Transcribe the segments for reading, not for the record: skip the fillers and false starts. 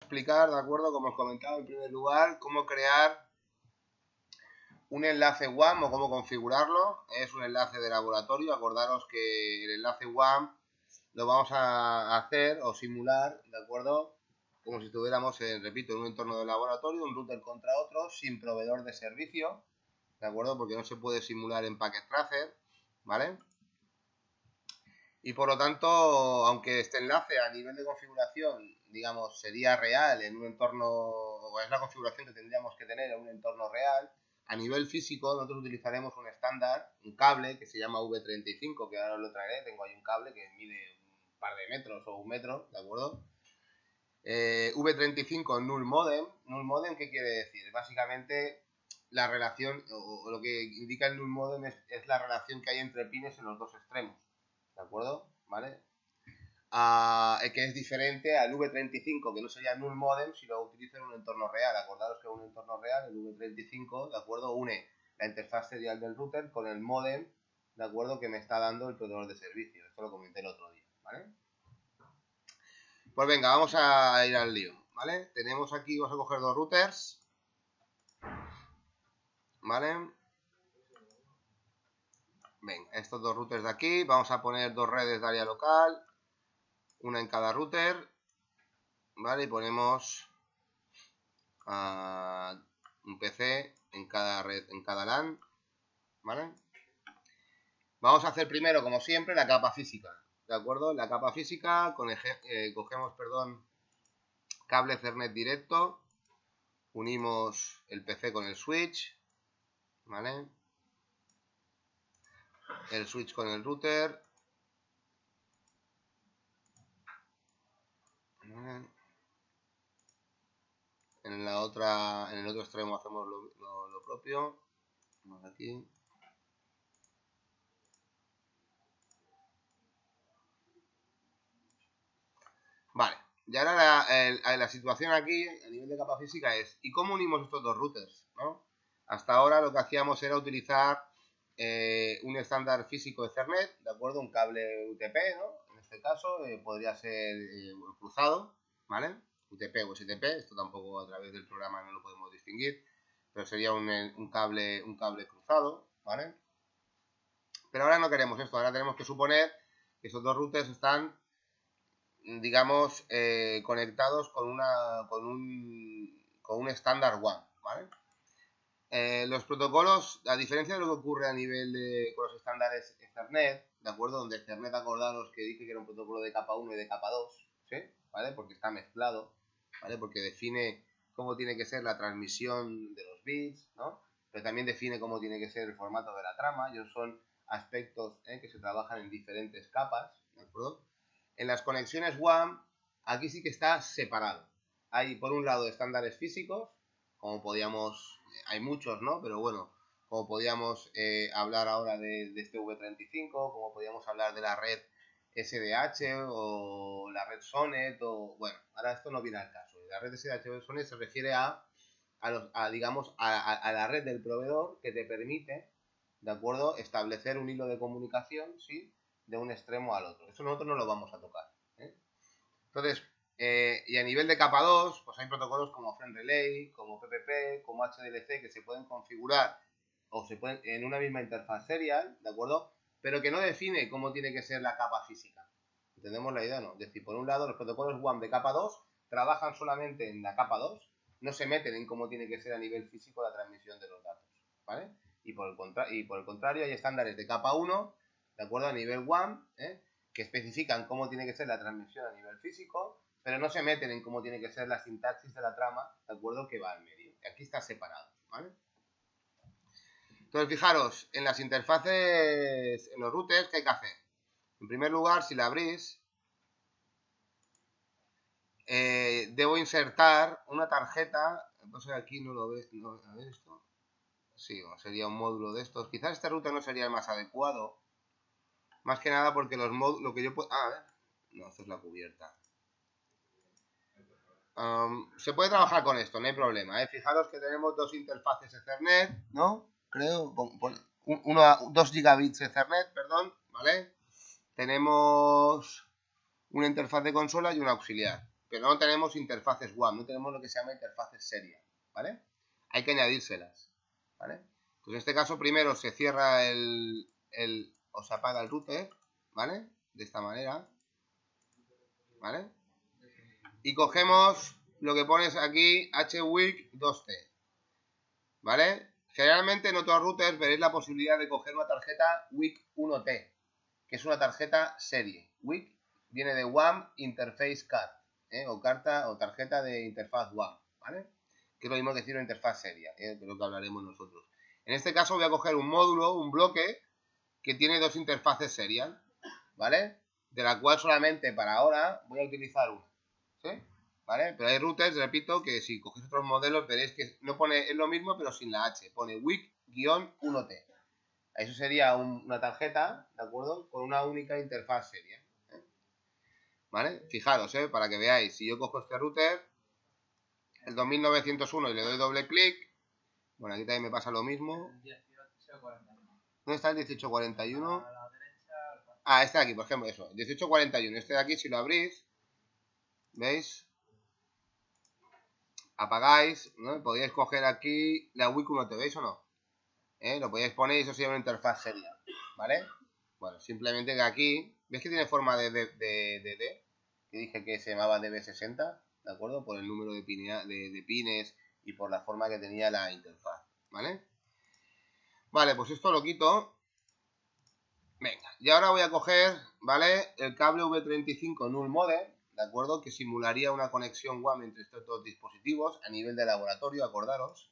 explicar, ¿de acuerdo? Como os comentaba en primer lugar, cómo crear un enlace WAM o cómo configurarlo. Es un enlace de laboratorio. Acordaros que el enlace WAM lo vamos a hacer o simular, ¿de acuerdo? Como si estuviéramos, repito, en un entorno de laboratorio, un router contra otro, sin proveedor de servicio, ¿de acuerdo? Porque no se puede simular en Packet Tracer, ¿vale? Y por lo tanto, aunque este enlace a nivel de configuración, digamos, sería real en un entorno, o es la configuración que tendríamos que tener en un entorno real, a nivel físico nosotros utilizaremos un estándar, un cable que se llama V35, que ahora os lo traeré. Tengo ahí un cable que mide un par de metros o un metro, ¿de acuerdo? V35 Null Modem. Null Modem, ¿qué quiere decir? Básicamente la relación, o lo que indica el Null Modem es la relación que hay entre pines en los dos extremos, ¿de acuerdo? ¿Vale? Que es diferente al V35, que no sería Null Modem si lo utilizo en un entorno real. Acordaros que en un entorno real el V35, ¿de acuerdo?, une la interfaz serial del router con el modem, ¿de acuerdo?, que me está dando el proveedor de servicio. Esto lo comenté el otro día, ¿vale? Pues venga, vamos a ir al lío, ¿vale? Tenemos aquí, vamos a coger dos routers, ¿vale? Venga, estos dos routers de aquí, vamos a poner dos redes de área local, una en cada router, ¿vale? Y ponemos un PC en cada red, en cada LAN, ¿vale? Vamos a hacer primero, como siempre, la capa física, ¿de acuerdo? La capa física, cogemos, cable Ethernet directo, unimos el PC con el switch, ¿vale? El switch con el router, ¿vale? En el otro extremo hacemos lo propio. Vamos aquí. Vale. Y ahora la situación aquí, a nivel de capa física, es ¿y cómo unimos estos dos routers? ¿No? Hasta ahora lo que hacíamos era utilizar un estándar físico Ethernet, ¿de acuerdo? Un cable UTP, ¿no? En este caso podría ser cruzado, ¿vale? UTP o STP, esto tampoco a través del programa no lo podemos distinguir, pero sería un cable cruzado, ¿vale? Pero ahora no queremos esto, ahora tenemos que suponer que esos dos routers están, digamos, conectados con un estándar WAN, ¿vale? Los protocolos, a diferencia de lo que ocurre a nivel con los estándares Ethernet, ¿de acuerdo? Donde Ethernet, acordaros que dije que era un protocolo de capa 1 y de capa 2, ¿sí? ¿Vale? Porque está mezclado, ¿vale? Porque define cómo tiene que ser la transmisión de los bits, ¿no? Pero también define cómo tiene que ser el formato de la trama. Ellos son aspectos que se trabajan en diferentes capas, ¿de acuerdo? En las conexiones WAN, aquí sí que está separado. Hay, por un lado, estándares físicos, como podíamos, hay muchos, ¿no? Pero bueno, como podíamos hablar ahora de este V35, como podíamos hablar de la red SDH o la red SONET, o bueno, ahora esto no viene al caso. La red SDH o SONET se refiere digamos, a la red del proveedor que te permite, ¿de acuerdo?, establecer un hilo de comunicación, ¿sí?, de un extremo al otro. Eso nosotros no lo vamos a tocar, ¿eh? Entonces, y a nivel de capa 2, pues hay protocolos como FriendRelay, como PPP, como HDLC, que se pueden configurar o se pueden en una misma interfaz serial, ¿de acuerdo? Pero que no define cómo tiene que ser la capa física. ¿Entendemos la idea? No. Es decir, por un lado, los protocolos WAN de capa 2 trabajan solamente en la capa 2, no se meten en cómo tiene que ser a nivel físico la transmisión de los datos, ¿vale? Y por el contrario, hay estándares de capa 1, ¿de acuerdo?, a nivel WAN, que especifican cómo tiene que ser la transmisión a nivel físico, pero no se meten en cómo tiene que ser la sintaxis de la trama, ¿de acuerdo?, que va al medio. Aquí está separado, ¿vale? Entonces, fijaros, en las interfaces, en los routers, ¿qué hay que hacer? En primer lugar, si la abrís, debo insertar una tarjeta. Entonces aquí no lo ve, no, a ver esto. Sí, sería un módulo de estos. Quizás este router no sería el más adecuado. Más que nada porque los módulos, lo que yo puedo... a ver. No, esto es la cubierta. Se puede trabajar con esto, no hay problema, ¿eh? Fijaros que tenemos dos interfaces Ethernet, ¿no? Creo, 2 gigabits Ethernet, perdón, ¿vale? Tenemos una interfaz de consola y una auxiliar, pero no tenemos interfaces WAM, no tenemos lo que se llama interfaces serial, ¿vale? Hay que añadírselas, ¿vale? Pues en este caso primero se cierra o se apaga el router, ¿vale? De esta manera, ¿vale? Y cogemos lo que pones aquí, HWIC 2T, ¿vale? Generalmente en otros routers veréis la posibilidad de coger una tarjeta WIC 1T, que es una tarjeta serie. WIC viene de WAM Interface Card, o carta o tarjeta de interfaz WAM, ¿vale? Que es lo mismo que decir una interfaz seria, de lo que hablaremos nosotros. En este caso voy a coger un módulo, un bloque, que tiene dos interfaces serial, ¿vale? De la cual solamente para ahora voy a utilizar una, ¿sí? ¿Vale? Pero hay routers, repito, que si cogéis otros modelos veréis que no pone, es lo mismo pero sin la H, pone WIC-1T. Eso sería una tarjeta, ¿de acuerdo? Con una única interfaz seria, ¿vale? Fijaros, para que veáis, si yo cojo este router, el 2901 y le doy doble clic, bueno, aquí también me pasa lo mismo. ¿Dónde está el 1841? Ah, este de aquí, por ejemplo, eso, 1841. Este de aquí, si lo abrís, ¿veis? Apagáis, ¿no? Podríais coger aquí la WIC 1T, ¿veis o no? Lo podíais poner y eso sería una interfaz seria, ¿vale? Bueno, simplemente que aquí, ¿ves que tiene forma de D? Que dije que se llamaba DB60, ¿de acuerdo? Por el número de pines y por la forma que tenía la interfaz, ¿vale? Vale, pues esto lo quito. Venga, y ahora voy a coger, ¿vale? El cable V35 Null Modem, ¿de acuerdo? Que simularía una conexión WAM entre estos dos dispositivos a nivel de laboratorio, acordaros.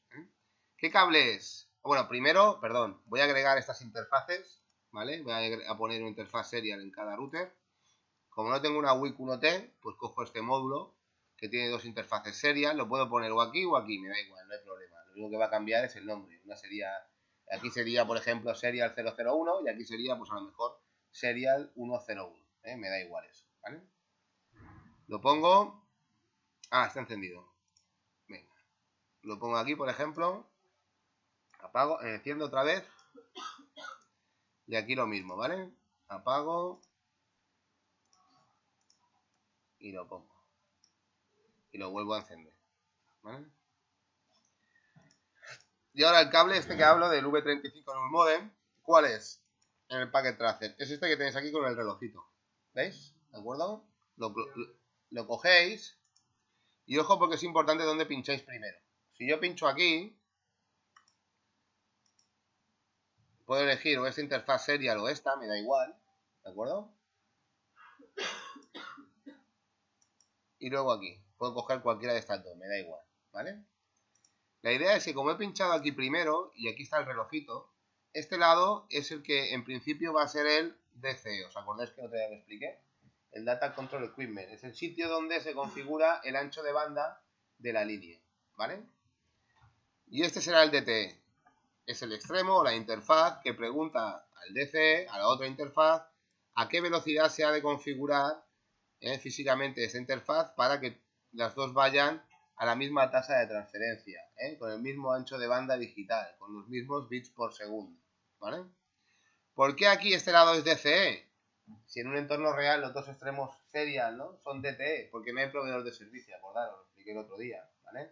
¿Qué cable es? Bueno, primero, perdón, voy a agregar estas interfaces, ¿vale? Voy a poner una interfaz serial en cada router. Como no tengo una WIC 1T, pues cojo este módulo que tiene dos interfaces serial, lo puedo poner o aquí, me da igual, no hay problema. Lo único que va a cambiar es el nombre. Una sería, aquí sería, por ejemplo, serial 001 y aquí sería, pues a lo mejor, serial 101. Me da igual eso, ¿vale? Lo pongo. Ah, está encendido. Venga. Lo pongo aquí, por ejemplo. Apago, enciendo otra vez. Y aquí lo mismo, ¿vale? Apago. Y lo pongo. Y lo vuelvo a encender, ¿vale? Y ahora el cable este que hablo del V35 Null Modem, ¿cuál es? En el Packet Tracer. Es este que tenéis aquí con el relojito. ¿Veis? ¿De acuerdo? Lo cogéis. Y ojo porque es importante dónde pincháis primero. Si yo pincho aquí, puedo elegir o esta interfaz serial o esta, me da igual. ¿De acuerdo? Y luego aquí. Puedo coger cualquiera de estas dos, me da igual. ¿Vale? La idea es que como he pinchado aquí primero, y aquí está el relojito, este lado es el que en principio va a ser el DC. ¿Os acordáis que otro día lo expliqué? El Data Control Equipment. Es el sitio donde se configura el ancho de banda de la línea, ¿vale? Y este será el DTE. Es el extremo, la interfaz, que pregunta al DCE, a la otra interfaz, a qué velocidad se ha de configurar físicamente esta interfaz para que las dos vayan a la misma tasa de transferencia, con el mismo ancho de banda digital, con los mismos bits por segundo, ¿vale? ¿Por qué aquí este lado es DCE? Si en un entorno real los dos extremos serial, ¿no? Son DTE, porque no hay proveedor de servicio, acordaros, lo expliqué el otro día, ¿vale?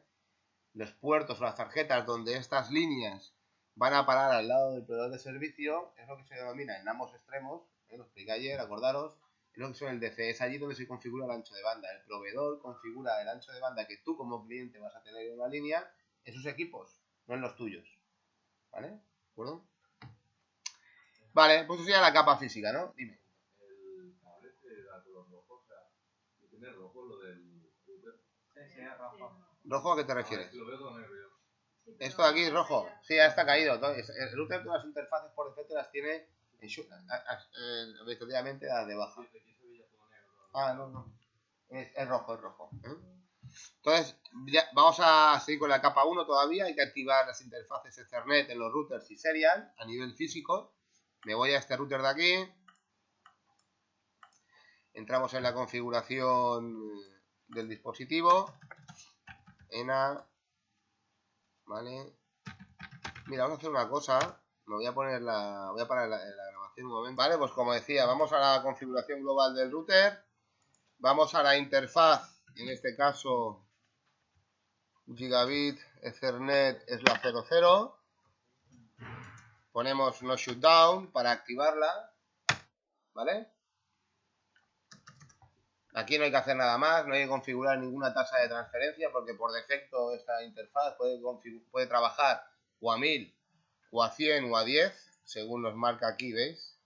Los puertos o las tarjetas donde estas líneas van a parar al lado del proveedor de servicio es lo que se denomina en ambos extremos, lo expliqué ayer, acordaros, es lo que son el DCE, es allí donde se configura el ancho de banda. El proveedor configura el ancho de banda que tú como cliente vas a tener en la línea en sus equipos, no en los tuyos, ¿vale? ¿De acuerdo? Vale, pues eso sería la capa física, ¿no? Dime. El cable te da color rojo, o sea, ¿tiene rojo lo del router? Sí, es rojo. ¿Rojo a qué te refieres? Lo veo todo negro. ¿Esto de aquí es rojo? Sí, ya está caído. El router, todas las interfaces por defecto las tiene obligatoriamente las de baja. Ah, no. Es rojo, Entonces, ya, vamos a seguir con la capa 1 todavía. Hay que activar las interfaces Ethernet en los routers y serial a nivel físico. Me voy a este router de aquí. Entramos en la configuración del dispositivo. ENA. Vale. Mira, vamos a hacer una cosa. Me voy a poner voy a parar la grabación un momento. Vale, pues como decía, vamos a la configuración global del router. Vamos a la interfaz en este caso gigabit Ethernet es la 00. Ponemos no shutdown para activarla, ¿vale? Aquí no hay que hacer nada más, no hay que configurar ninguna tasa de transferencia porque por defecto esta interfaz puede trabajar o a 1000 o a 100 o a 10, según nos marca aquí, ¿veis?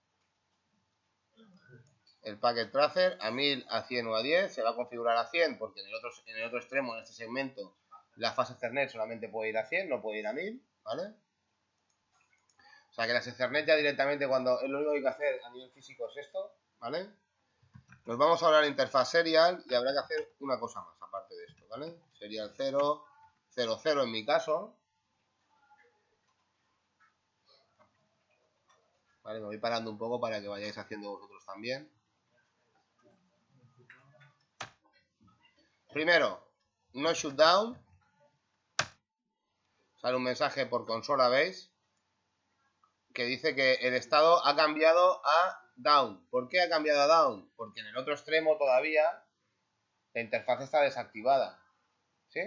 El packet tracer a 1000, a 100 o a 10, se va a configurar a 100 porque en el otro extremo, en este segmento, la fase Ethernet solamente puede ir a 100, no puede ir a 1000, ¿vale? O sea que las Ethernet ya directamente cuando lo único que hay que hacer a nivel físico es esto, ¿vale? Nos vamos ahora a la interfaz serial y habrá que hacer una cosa más aparte de esto, ¿vale? Serial 0, 0, 0 en mi caso. Vale, me voy parando un poco para que vayáis haciendo vosotros también. Primero, no shutdown. Sale un mensaje por consola, ¿veis? Que dice que el estado ha cambiado a down. ¿Por qué ha cambiado a down? Porque en el otro extremo todavía la interfaz está desactivada. ¿Sí?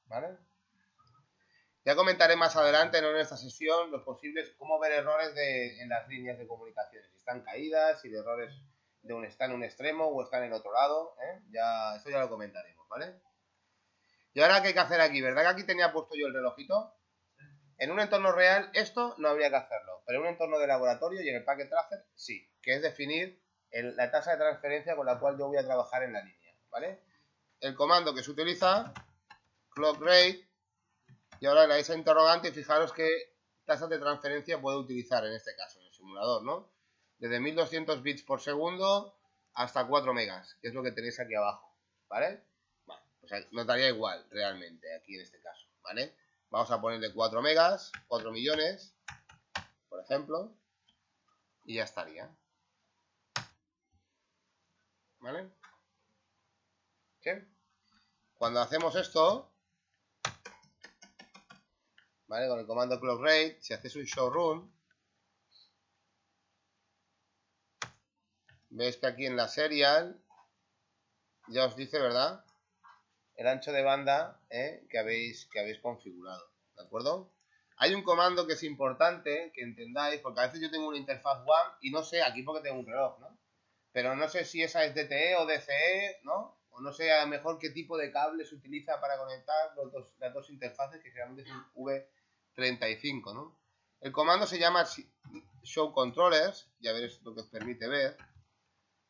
¿Vale? Ya comentaré más adelante, no en esta sesión, los posibles, cómo ver errores en las líneas de comunicaciones. Si están caídas, si el error está en un extremo o está en el otro lado. Eso ya lo comentaremos, ¿vale? Y ahora, ¿qué hay que hacer aquí? ¿Verdad que aquí tenía puesto yo el relojito? En un entorno real esto no habría que hacerlo, pero en un entorno de laboratorio y en el packet tracer sí, que es definir la tasa de transferencia con la cual yo voy a trabajar en la línea, ¿vale? El comando que se utiliza, clock rate, y ahora le dais a interrogante y fijaros qué tasas de transferencia puedo utilizar en este caso, en el simulador, ¿no? Desde 1200 bits por segundo hasta 4 megas, que es lo que tenéis aquí abajo, ¿vale? Bueno, pues nos daría igual realmente aquí en este caso, ¿vale? Vamos a ponerle 4 megas, 4 millones, por ejemplo, y ya estaría. ¿Vale? ¿Sí? Cuando hacemos esto, ¿vale? Con el comando clock rate, si hacéis un show run, veis que aquí en la serial ya os dice, ¿verdad? El ancho de banda que habéis configurado, ¿de acuerdo? Hay un comando que es importante que entendáis, porque a veces yo tengo una interfaz WAN y no sé, aquí porque tengo un reloj, ¿no? Pero no sé si esa es DTE o DCE, ¿no? O no sé a lo mejor qué tipo de cable se utiliza para conectar las dos interfaces, que generalmente es un V35, ¿no? El comando se llama Show Controllers, ya veréis lo que os permite ver.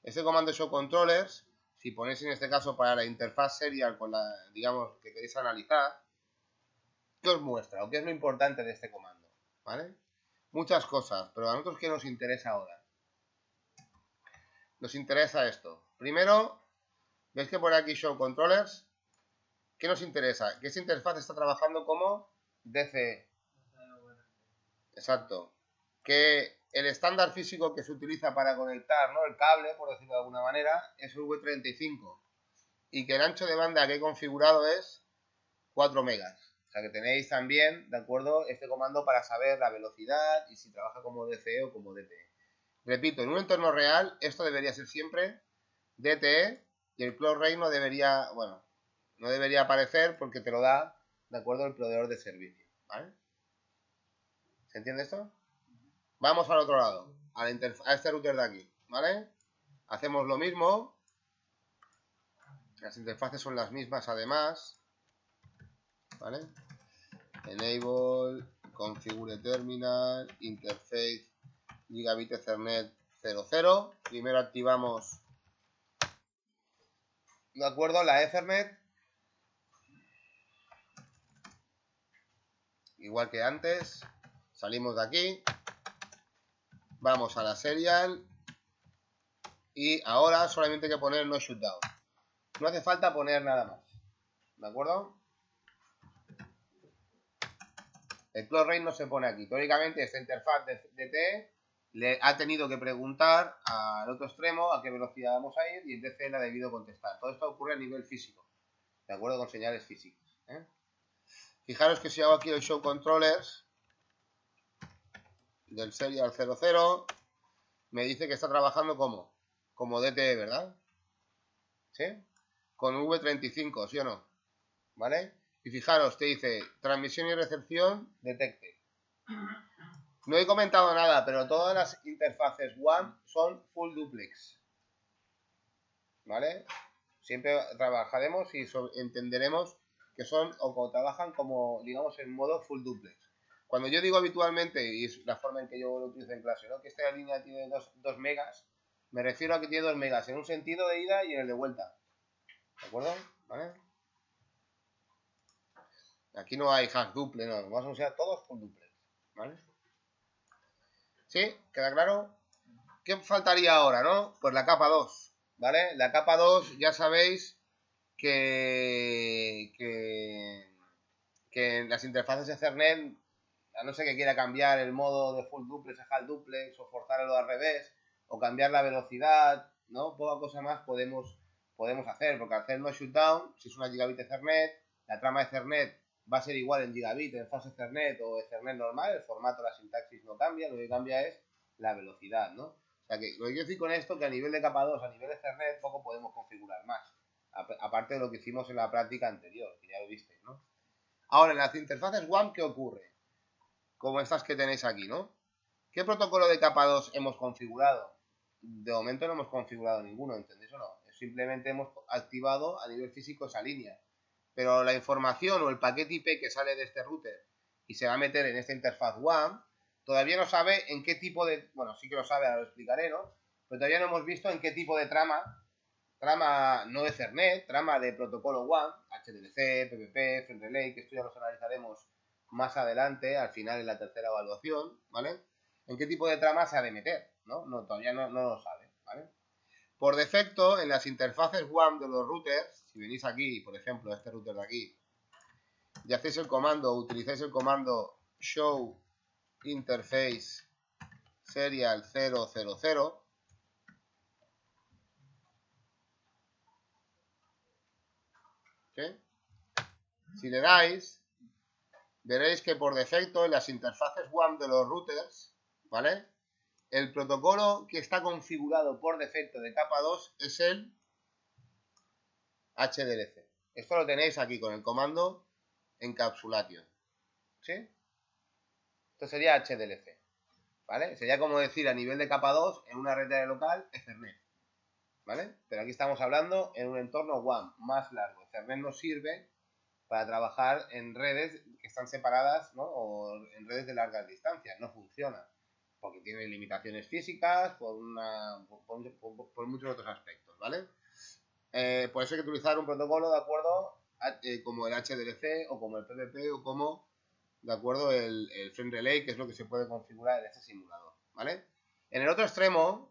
Este comando Show Controllers, si ponéis en este caso para la interfaz serial con la, digamos, que queréis analizar, ¿qué os muestra? ¿O qué es lo importante de este comando? ¿Vale? Muchas cosas, pero a nosotros ¿qué nos interesa ahora? Nos interesa esto. Primero, ¿veis que por aquí Show Controllers? ¿Qué nos interesa? Que esta interfaz está trabajando como DCE. Exacto. Que el estándar físico que se utiliza para conectar, ¿no? El cable, por decirlo de alguna manera, es V35. Y que el ancho de banda que he configurado es 4 megas. O sea que tenéis también, ¿de acuerdo? Este comando para saber la velocidad y si trabaja como DCE o como DTE. Repito, en un entorno real esto debería ser siempre DTE y el clock rate no debería, bueno, no debería aparecer porque te lo da, ¿de acuerdo?, el proveedor de servicio, ¿vale? ¿Se entiende esto? Vamos al otro lado, a este router de aquí, ¿vale? Hacemos lo mismo. Las interfaces son las mismas además, ¿vale? Enable, configure terminal, interface, gigabit Ethernet 00. Primero activamos, ¿de acuerdo?, la Ethernet. Igual que antes, salimos de aquí, vamos a la serial y ahora solamente hay que poner no shutdown. No hace falta poner nada más, ¿de acuerdo? El clock rate no se pone aquí. Teóricamente esta interfaz de DTE le ha tenido que preguntar al otro extremo a qué velocidad vamos a ir y el DCE le ha debido contestar. Todo esto ocurre a nivel físico, ¿de acuerdo? Con señales físicas. Fijaros que si hago aquí el show controllers del serial 00, me dice que está trabajando como DTE, ¿verdad? ¿Sí? con V35, ¿sí o no? ¿Vale? Y fijaros, te dice transmisión y recepción detecte. No he comentado nada, pero todas las interfaces WAN son full duplex. ¿Vale? Siempre trabajaremos y entenderemos que son o trabajan como, digamos, en modo full duplex. Cuando yo digo habitualmente, y es la forma en que yo lo utilizo en clase, ¿no? Que esta línea tiene 2 megas, me refiero a que tiene 2 megas en un sentido de ida y en el de vuelta. ¿De acuerdo? ¿Vale? Aquí no hay hash duple, no. Vamos a usar todos full duplex. ¿Vale? ¿Sí? ¿Queda claro? ¿Qué faltaría ahora, no? Pues la capa 2. ¿Vale? La capa 2 ya sabéis que en las interfaces de Ethernet, a no ser que quiera cambiar el modo de full duplex a half duplex o forzarlo al revés o cambiar la velocidad, ¿no? Poca cosa más podemos hacer, porque al hacer no shutdown, si es una gigabit Ethernet, la trama de Ethernet va a ser igual en gigabit, en fast Ethernet o Ethernet normal, el formato, la sintaxis no cambia, lo que cambia es la velocidad, ¿no? O sea que lo que quiero decir con esto, que a nivel de capa 2, a nivel de Ethernet, poco podemos configurar más, aparte de lo que hicimos en la práctica anterior, que ya lo visteis, ¿no? Ahora, en las interfaces WAN, ¿qué ocurre? Como estas que tenéis aquí, ¿no? ¿Qué protocolo de capa 2 hemos configurado? De momento no hemos configurado ninguno, ¿entendéis o no? Simplemente hemos activado a nivel físico esa línea. Pero la información o el paquete IP que sale de este router y se va a meter en esta interfaz WAN, todavía no sabe en qué tipo de... Bueno, sí que lo sabe, ahora lo explicaré, ¿no? Pero todavía no hemos visto en qué tipo de trama no de Ethernet, trama de protocolo WAN, HDLC, PPP, FriendRelay, que esto ya los analizaremos más adelante, al final en la tercera evaluación, ¿vale? ¿En qué tipo de trama se ha de meter? ¿No? Todavía no lo sabe, ¿vale? Por defecto, en las interfaces WAN de los routers, si venís aquí, por ejemplo, este router de aquí, y hacéis el comando, utilizáis el comando show interface serial 000, ¿sí? Si le dais, veréis que por defecto en las interfaces WAN de los routers, ¿vale? El protocolo que está configurado por defecto de capa 2 es el HDLC. Esto lo tenéis aquí con el comando encapsulation, ¿sí? Esto sería HDLC, ¿vale? Sería como decir a nivel de capa 2 en una red de local Ethernet, ¿vale? Pero aquí estamos hablando en un entorno WAN más largo. Ethernet nos sirve para trabajar en redes que están separadas, ¿no? O en redes de largas distancias. No funciona, porque tiene limitaciones físicas, por muchos otros aspectos, ¿vale? Por eso hay que utilizar un protocolo, ¿de acuerdo? Como el HDLC o como el PPP o como, ¿de acuerdo? El FriendRelay, que es lo que se puede configurar en este simulador, ¿vale? En el otro extremo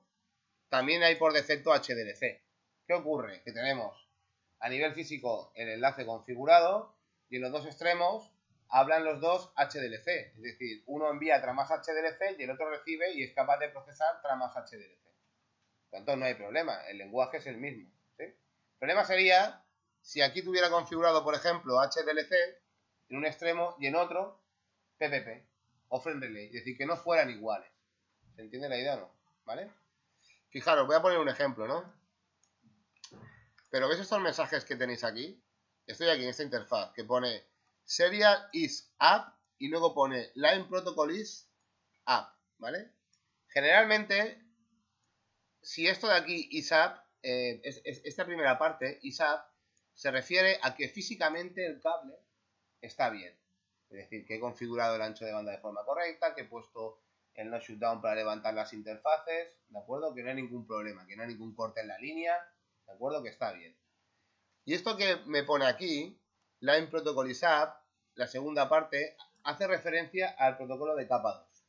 también hay por defecto HDLC. ¿Qué ocurre? Que tenemos a nivel físico el enlace configurado y en los dos extremos hablan los dos HDLC. Es decir, uno envía tramas HDLC y el otro recibe y es capaz de procesar tramas HDLC. Por tanto, no hay problema. El lenguaje es el mismo, ¿sí? El problema sería si aquí tuviera configurado, por ejemplo, HDLC en un extremo y en otro PPP o FriendRelay. Es decir, que no fueran iguales. ¿Se entiende la idea o no? ¿Vale? Fijaros, voy a poner un ejemplo, ¿no? Pero ¿veis estos mensajes que tenéis aquí? Estoy aquí en esta interfaz que pone serial is up y luego pone line protocol is up, ¿vale? Generalmente, si esto de aquí is up, esta primera parte, is up, se refiere a que físicamente el cable está bien. Es decir, que he configurado el ancho de banda de forma correcta, que he puesto el no shutdown para levantar las interfaces, ¿de acuerdo? Que no hay ningún problema, que no hay ningún corte en la línea, ¿de acuerdo? Que está bien. Y esto que me pone aquí, Line Protocol is up, la segunda parte, hace referencia al protocolo de capa 2.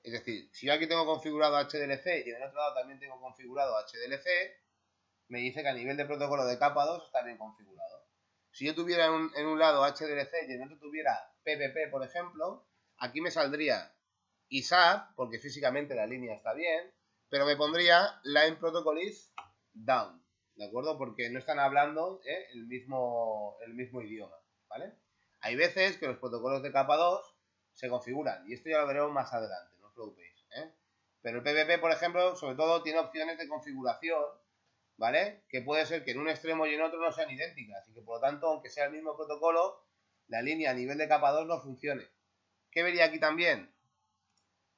Es decir, si yo aquí tengo configurado HDLC y en el otro lado también tengo configurado HDLC, me dice que a nivel de protocolo de capa 2 está bien configurado. Si yo tuviera en un lado HDLC y en otro tuviera PPP, por ejemplo, aquí me saldría ISAP, porque físicamente la línea está bien, pero me pondría Line Protocol is down, ¿de acuerdo? Porque no están hablando el mismo idioma, ¿vale? Hay veces que los protocolos de capa 2 se configuran, y esto ya lo veremos más adelante, no os preocupéis, ¿eh? Pero el PPP, por ejemplo, sobre todo tiene opciones de configuración ¿vale? Que puede ser que en un extremo y en otro no sean idénticas y que por lo tanto, aunque sea el mismo protocolo, la línea a nivel de capa 2 no funcione. ¿Qué vería aquí también?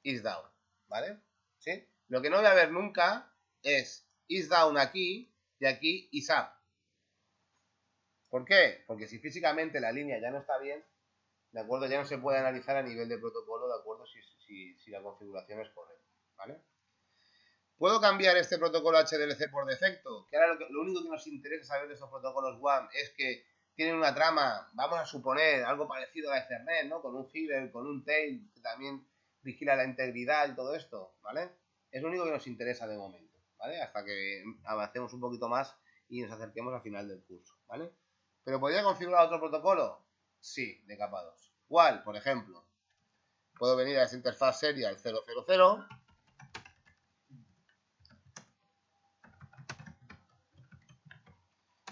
Is down, ¿vale? ¿Sí? Lo que no voy a ver nunca es is down aquí y aquí is up. ¿Por qué? Porque si físicamente la línea ya no está bien, ¿de acuerdo? Ya no se puede analizar a nivel de protocolo, ¿de acuerdo? Si la configuración es correcta, ¿vale? ¿Puedo cambiar este protocolo HDLC por defecto? Que ahora lo único que nos interesa saber de estos protocolos WAM es que tienen una trama, vamos a suponer, algo parecido a Ethernet, ¿no? Con un header, con un tail, que también vigila la integridad y todo esto, ¿vale? Es lo único que nos interesa de momento, ¿vale? Hasta que avancemos un poquito más y nos acerquemos al final del curso, ¿vale? ¿Pero podría configurar otro protocolo? Sí, de capa 2. ¿Cuál? Por ejemplo, puedo venir a esta interfaz serial 000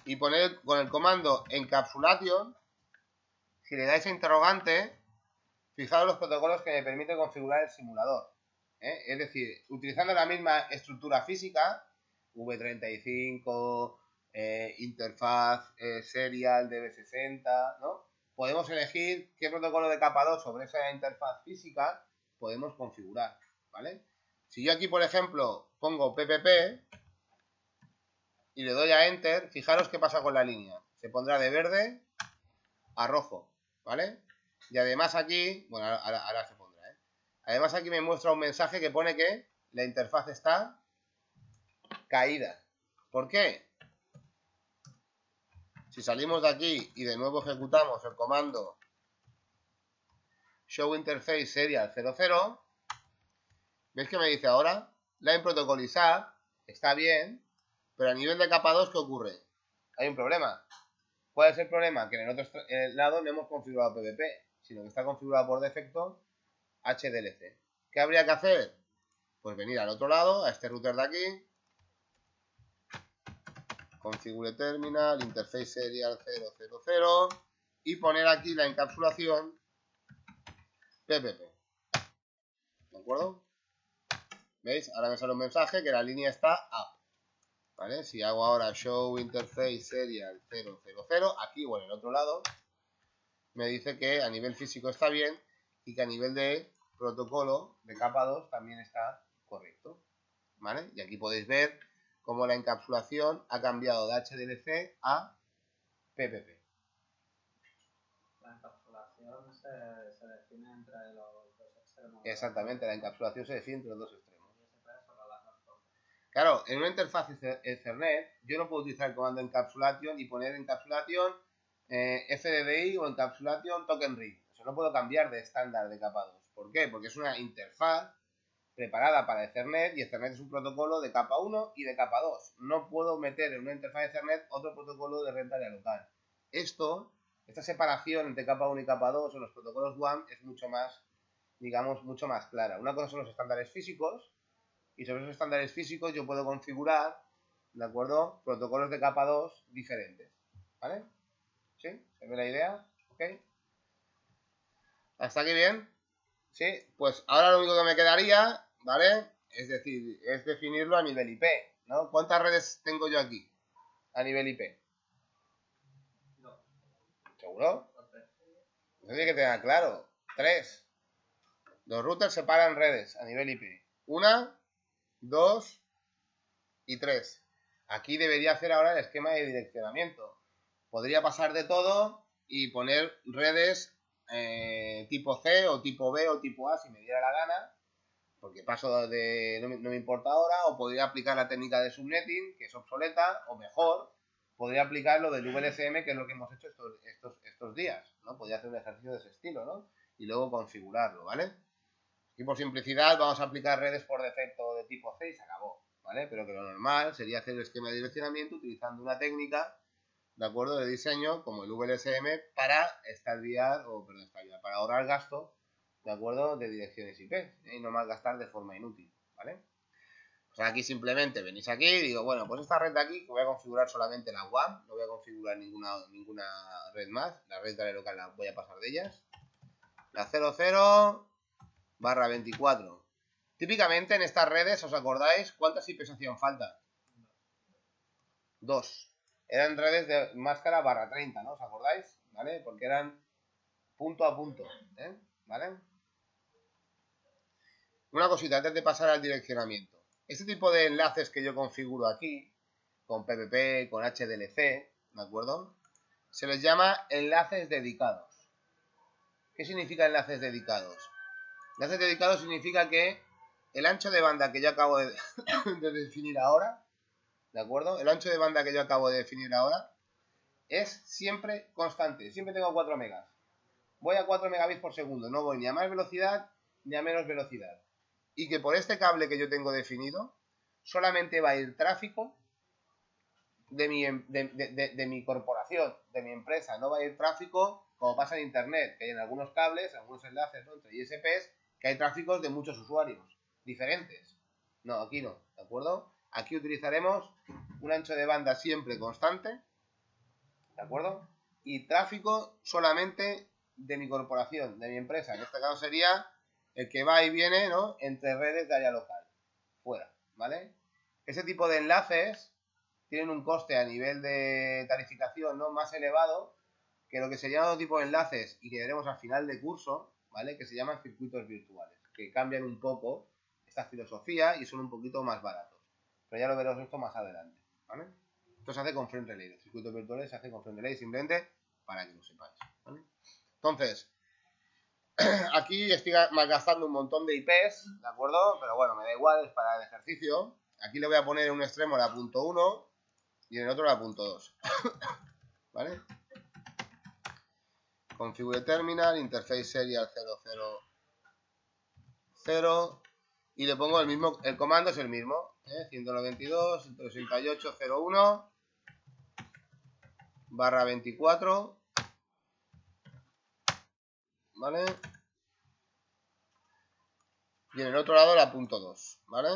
y poner con el comando encapsulation, si le dais a interrogante, fijaos los protocolos que me permiten configurar el simulador. Es decir, utilizando la misma estructura física, V35, interfaz serial DB60, ¿no? Podemos elegir qué protocolo de capa 2 sobre esa interfaz física podemos configurar, ¿vale? Si yo aquí, por ejemplo, pongo PPP y le doy a Enter, fijaros qué pasa con la línea. Se pondrá de verde a rojo, ¿vale? Y además aquí, bueno, ahora se pondrá, ¿eh? Además aquí me muestra un mensaje que pone que la interfaz está caída. ¿Por qué? Si salimos de aquí y de nuevo ejecutamos el comando show interface serial 00, ¿veis que me dice ahora? Line protocol is up, está bien, pero a nivel de capa 2, ¿qué ocurre? Hay un problema. ¿Cuál es el problema? Que en el otro lado no hemos configurado PVP, sino que está configurado por defecto HDLC. ¿Qué habría que hacer? Pues venir al otro lado, a este router de aquí, configure terminal, interface serial 000 y poner aquí la encapsulación PPP. ¿De acuerdo? ¿Veis? Ahora me sale un mensaje que la línea está up. ¿Vale? Si hago ahora show interface serial 000, aquí o en el otro lado, me dice que a nivel físico está bien y que a nivel de protocolo de capa 2 también está correcto, ¿vale? Y aquí podéis ver cómo la encapsulación ha cambiado de HDLC a PPP. La encapsulación se define entre los dos extremos. Exactamente, la encapsulación se define entre los dos extremos. Claro, en una interfaz Ethernet yo no puedo utilizar el comando encapsulation y poner encapsulation FDDI o encapsulation token read. Eso no puedo cambiar de estándar de capa 2. ¿Por qué? Porque es una interfaz preparada para Ethernet y Ethernet es un protocolo de capa 1 y de capa 2. No puedo meter en una interfaz de Ethernet otro protocolo de red área local. Esta separación entre capa 1 y capa 2 en los protocolos WAN es mucho más, digamos, mucho más clara. Una cosa son los estándares físicos y sobre esos estándares físicos yo puedo configurar, ¿de acuerdo?, protocolos de capa 2 diferentes, ¿vale? ¿Sí? ¿Se ve la idea? ¿Ok? ¿Hasta aquí bien? ¿Sí? Pues ahora lo único que me quedaría, ¿vale?, es decir, es definirlo a nivel IP, ¿no? ¿Cuántas redes tengo yo aquí a nivel IP? No. ¿Seguro? Eso tiene que tener claro. 3. Los routers separan redes a nivel IP. 1, 2 y 3. Aquí debería hacer ahora el esquema de direccionamiento. Podría pasar de todo y poner redes tipo C o tipo B o tipo A si me diera la gana, porque paso de no me importa ahora, o podría aplicar la técnica de subnetting, que es obsoleta, o mejor, podría aplicar lo del VLCM, que es lo que hemos hecho estos días, ¿no? Podría hacer un ejercicio de ese estilo, ¿no? Y luego configurarlo, ¿vale? Y por simplicidad vamos a aplicar redes por defecto de tipo C y se acabó, ¿vale? Pero que lo normal sería hacer el esquema de direccionamiento utilizando una técnica, ¿de acuerdo?, de diseño como el VLSM para para ahorrar gasto, ¿de acuerdo?, de direcciones IP y no malgastar de forma inútil, ¿vale? O sea, aquí simplemente venís aquí y digo, bueno, pues esta red de aquí que voy a configurar solamente la WAN, no voy a configurar ninguna red más, la red de área local la voy a pasar de ellas, la 00/24. Típicamente en estas redes, ¿os acordáis cuántas IPs hacían falta? 2. Eran redes de máscara barra 30, ¿no? ¿Os acordáis? ¿Vale? Porque eran punto a punto, ¿vale? Una cosita antes de pasar al direccionamiento. Este tipo de enlaces que yo configuro aquí, con PPP, con HDLC, ¿de acuerdo? Se les llama enlaces dedicados. ¿Qué significa enlaces dedicados? Enlaces dedicados significa que el ancho de banda que yo acabo de definir ahora, ¿de acuerdo? El ancho de banda que yo acabo de definir ahora es siempre constante. Siempre tengo 4 megas. Voy a 4 megabits por segundo. No voy ni a más velocidad ni a menos velocidad. Y que por este cable que yo tengo definido, solamente va a ir tráfico de mi corporación, de mi empresa. No va a ir tráfico como pasa en internet, que hay en algunos cables, algunos enlaces, ¿no?, entre ISPs, que hay tráficos de muchos usuarios diferentes. No, aquí no, ¿de acuerdo? Aquí utilizaremos un ancho de banda siempre constante, ¿de acuerdo? Y tráfico solamente de mi corporación, de mi empresa. En este caso sería el que va y viene, ¿no?, entre redes de área local, fuera, ¿vale? Ese tipo de enlaces tienen un coste a nivel de tarificación, ¿no?, más elevado que lo que se llama otro tipo de enlaces y que veremos al final de curso, ¿vale?, que se llaman circuitos virtuales, que cambian un poco esta filosofía y son un poquito más baratos. Pero ya lo veremos esto más adelante, ¿vale? Esto se hace con frame relay, los circuitos virtuales se hacen con frame relay simplemente para que lo sepáis, ¿vale? Entonces, aquí estoy malgastando un montón de IPs, ¿de acuerdo? Pero bueno, me da igual, es para el ejercicio. Aquí le voy a poner en un extremo la .1 y en el otro la .2, ¿vale? Configure terminal, interface serial 000 y le pongo el mismo, el comando es el mismo, 192.168.01/24, ¿vale? Y en el otro lado la .2, ¿vale?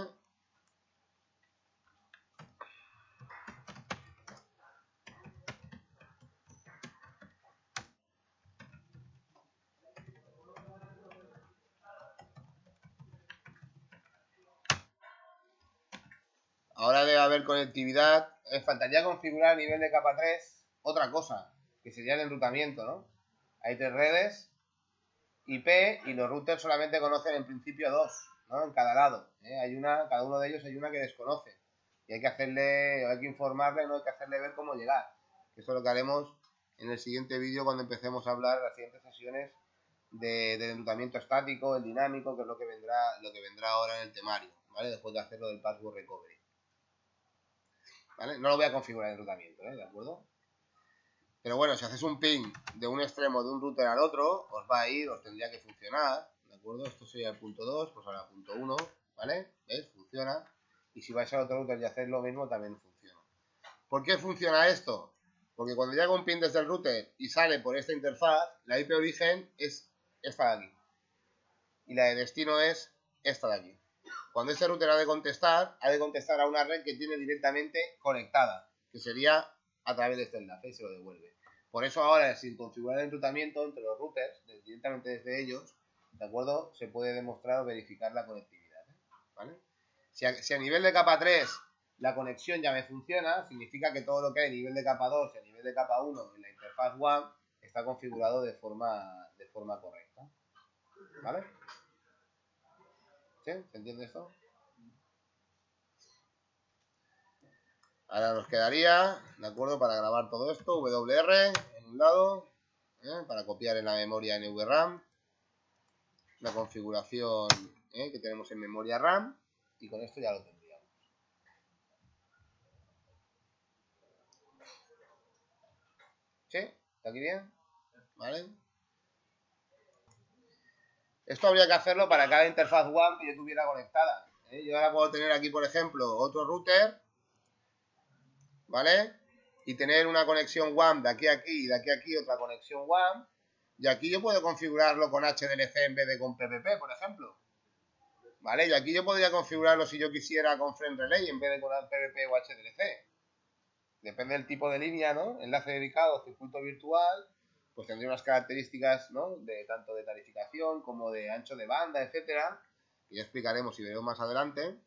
Ahora debe haber conectividad. Faltaría configurar a nivel de capa 3 otra cosa, que sería el enrutamiento, ¿no? Hay 3 redes IP y los routers solamente conocen en principio 2, ¿no?, en cada lado. Hay una, cada uno de ellos hay una que desconoce. Y hay que hacerle, hay que informarle, no hay que hacerle ver cómo llegar. Eso es lo que haremos en el siguiente vídeo cuando empecemos a hablar, las siguientes sesiones del enrutamiento estático, el dinámico, que es lo que vendrá ahora en el temario, ¿vale? Después de hacerlo del password recovery, ¿vale? No lo voy a configurar el enrutamiento, ¿de acuerdo? Pero bueno, si haces un ping de un extremo de un router al otro, os va a ir, os tendría que funcionar, ¿de acuerdo? Esto sería el .2, pues ahora .1, ¿vale? ¿Ves? Funciona. Y si vais al otro router y hacéis lo mismo, también funciona. ¿Por qué funciona esto? Porque cuando llega un ping desde el router y sale por esta interfaz, la IP origen es esta de aquí. Y la de destino es esta de aquí. Cuando ese router ha de contestar a una red que tiene directamente conectada, que sería a través de este enlace, y se lo devuelve. Por eso ahora, sin configurar el enrutamiento entre los routers, directamente desde ellos, ¿de acuerdo?, se puede demostrar o verificar la conectividad, ¿vale? Si a nivel de capa 3 la conexión ya me funciona, significa que todo lo que hay a nivel de capa 2 y a nivel de capa 1 en la interfaz WAN está configurado de forma correcta, ¿vale? ¿Sí? ¿Se entiende esto? Ahora nos quedaría, ¿de acuerdo?, para grabar todo esto, WR en un lado, para copiar en la memoria NVRAM, la configuración que tenemos en memoria RAM, y con esto ya lo tendríamos. ¿Sí? ¿Está aquí bien? ¿Vale? Esto habría que hacerlo para cada interfaz WAN que yo tuviera conectada. Yo ahora puedo tener aquí, por ejemplo, otro router, ¿vale? Y tener una conexión WAN de aquí a aquí y de aquí a aquí otra conexión WAN. Y aquí yo puedo configurarlo con HDLC en vez de con PPP, por ejemplo, ¿vale? Y aquí yo podría configurarlo si yo quisiera con frame relay en vez de con PPP o HDLC. Depende del tipo de línea, ¿no? Enlace dedicado, circuito virtual, pues tendría unas características, ¿no?, de tanto de tarificación como de ancho de banda, etcétera, que ya explicaremos y veremos más adelante,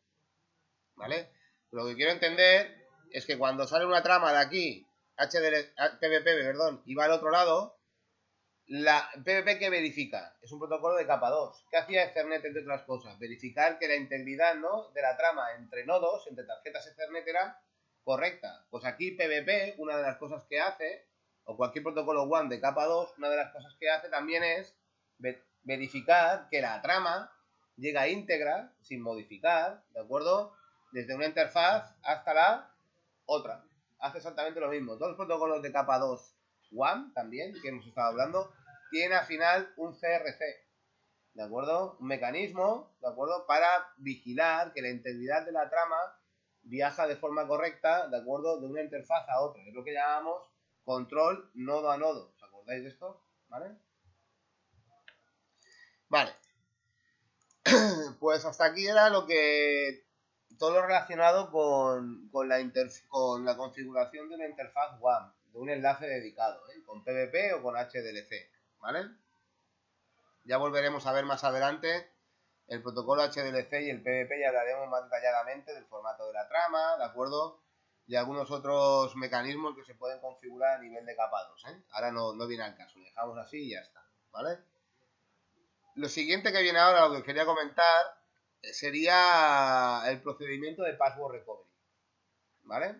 ¿vale? Pero lo que quiero entender es que cuando sale una trama de aquí, PvP, perdón, y va al otro lado, la PvP que verifica, es un protocolo de capa 2. ¿Qué hacía Ethernet, entre otras cosas? Verificar que la integridad, ¿no?, de la trama entre nodos, entre tarjetas Ethernet, era correcta. Pues aquí PvP, una de las cosas que hace, o cualquier protocolo WAN de capa 2, una de las cosas que hace también es verificar que la trama llega íntegra, sin modificar, ¿de acuerdo? Desde una interfaz hasta la otra. Hace exactamente lo mismo. Todos los protocolos de capa 2 WAN, también, que hemos estado hablando, tienen al final un CRC, ¿de acuerdo? Un mecanismo, ¿de acuerdo?, para vigilar que la integridad de la trama viaja de forma correcta, ¿de acuerdo?, de una interfaz a otra. Es lo que llamamos control nodo a nodo. ¿Os acordáis de esto? ¿Vale? Vale. Pues hasta aquí era todo lo relacionado con la configuración de una interfaz WAN, de un enlace dedicado, con PvP o con HDLC, ¿vale? Ya volveremos a ver más adelante el protocolo HDLC y el PvP, y hablaremos más detalladamente del formato de la trama, ¿de acuerdo? Y algunos otros mecanismos que se pueden configurar a nivel de capa 2, ¿eh? Ahora no viene al caso, lo dejamos así y ya está, ¿vale? Lo siguiente que viene ahora, lo que quería comentar, sería el procedimiento de password recovery, ¿vale?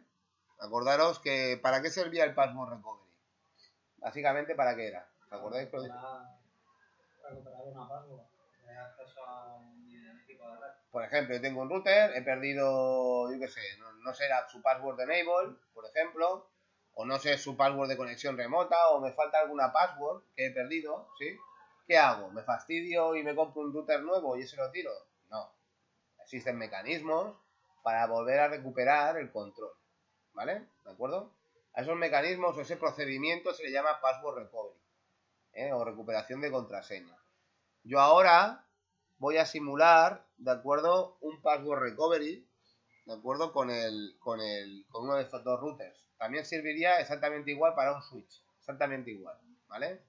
Acordaros que ¿para qué servía el password recovery? Básicamente, ¿para qué era? ¿Os acordáis? Recuperar una password de acceso a un equipo de red. Por ejemplo, yo tengo un router, he perdido, yo qué sé, no sé su password de enable, por ejemplo, o no sé su password de conexión remota, o me falta alguna password que he perdido, ¿sí? ¿Qué hago? ¿Me fastidio y me compro un router nuevo y ese lo tiro? No. Existen mecanismos para volver a recuperar el control, ¿vale? ¿De acuerdo? A esos mecanismos o ese procedimiento se le llama password recovery, o recuperación de contraseña. Yo ahora voy a simular, ¿de acuerdo?, un password recovery, ¿de acuerdo?, con uno de estos dos routers. También serviría exactamente igual para un switch, exactamente igual, ¿vale?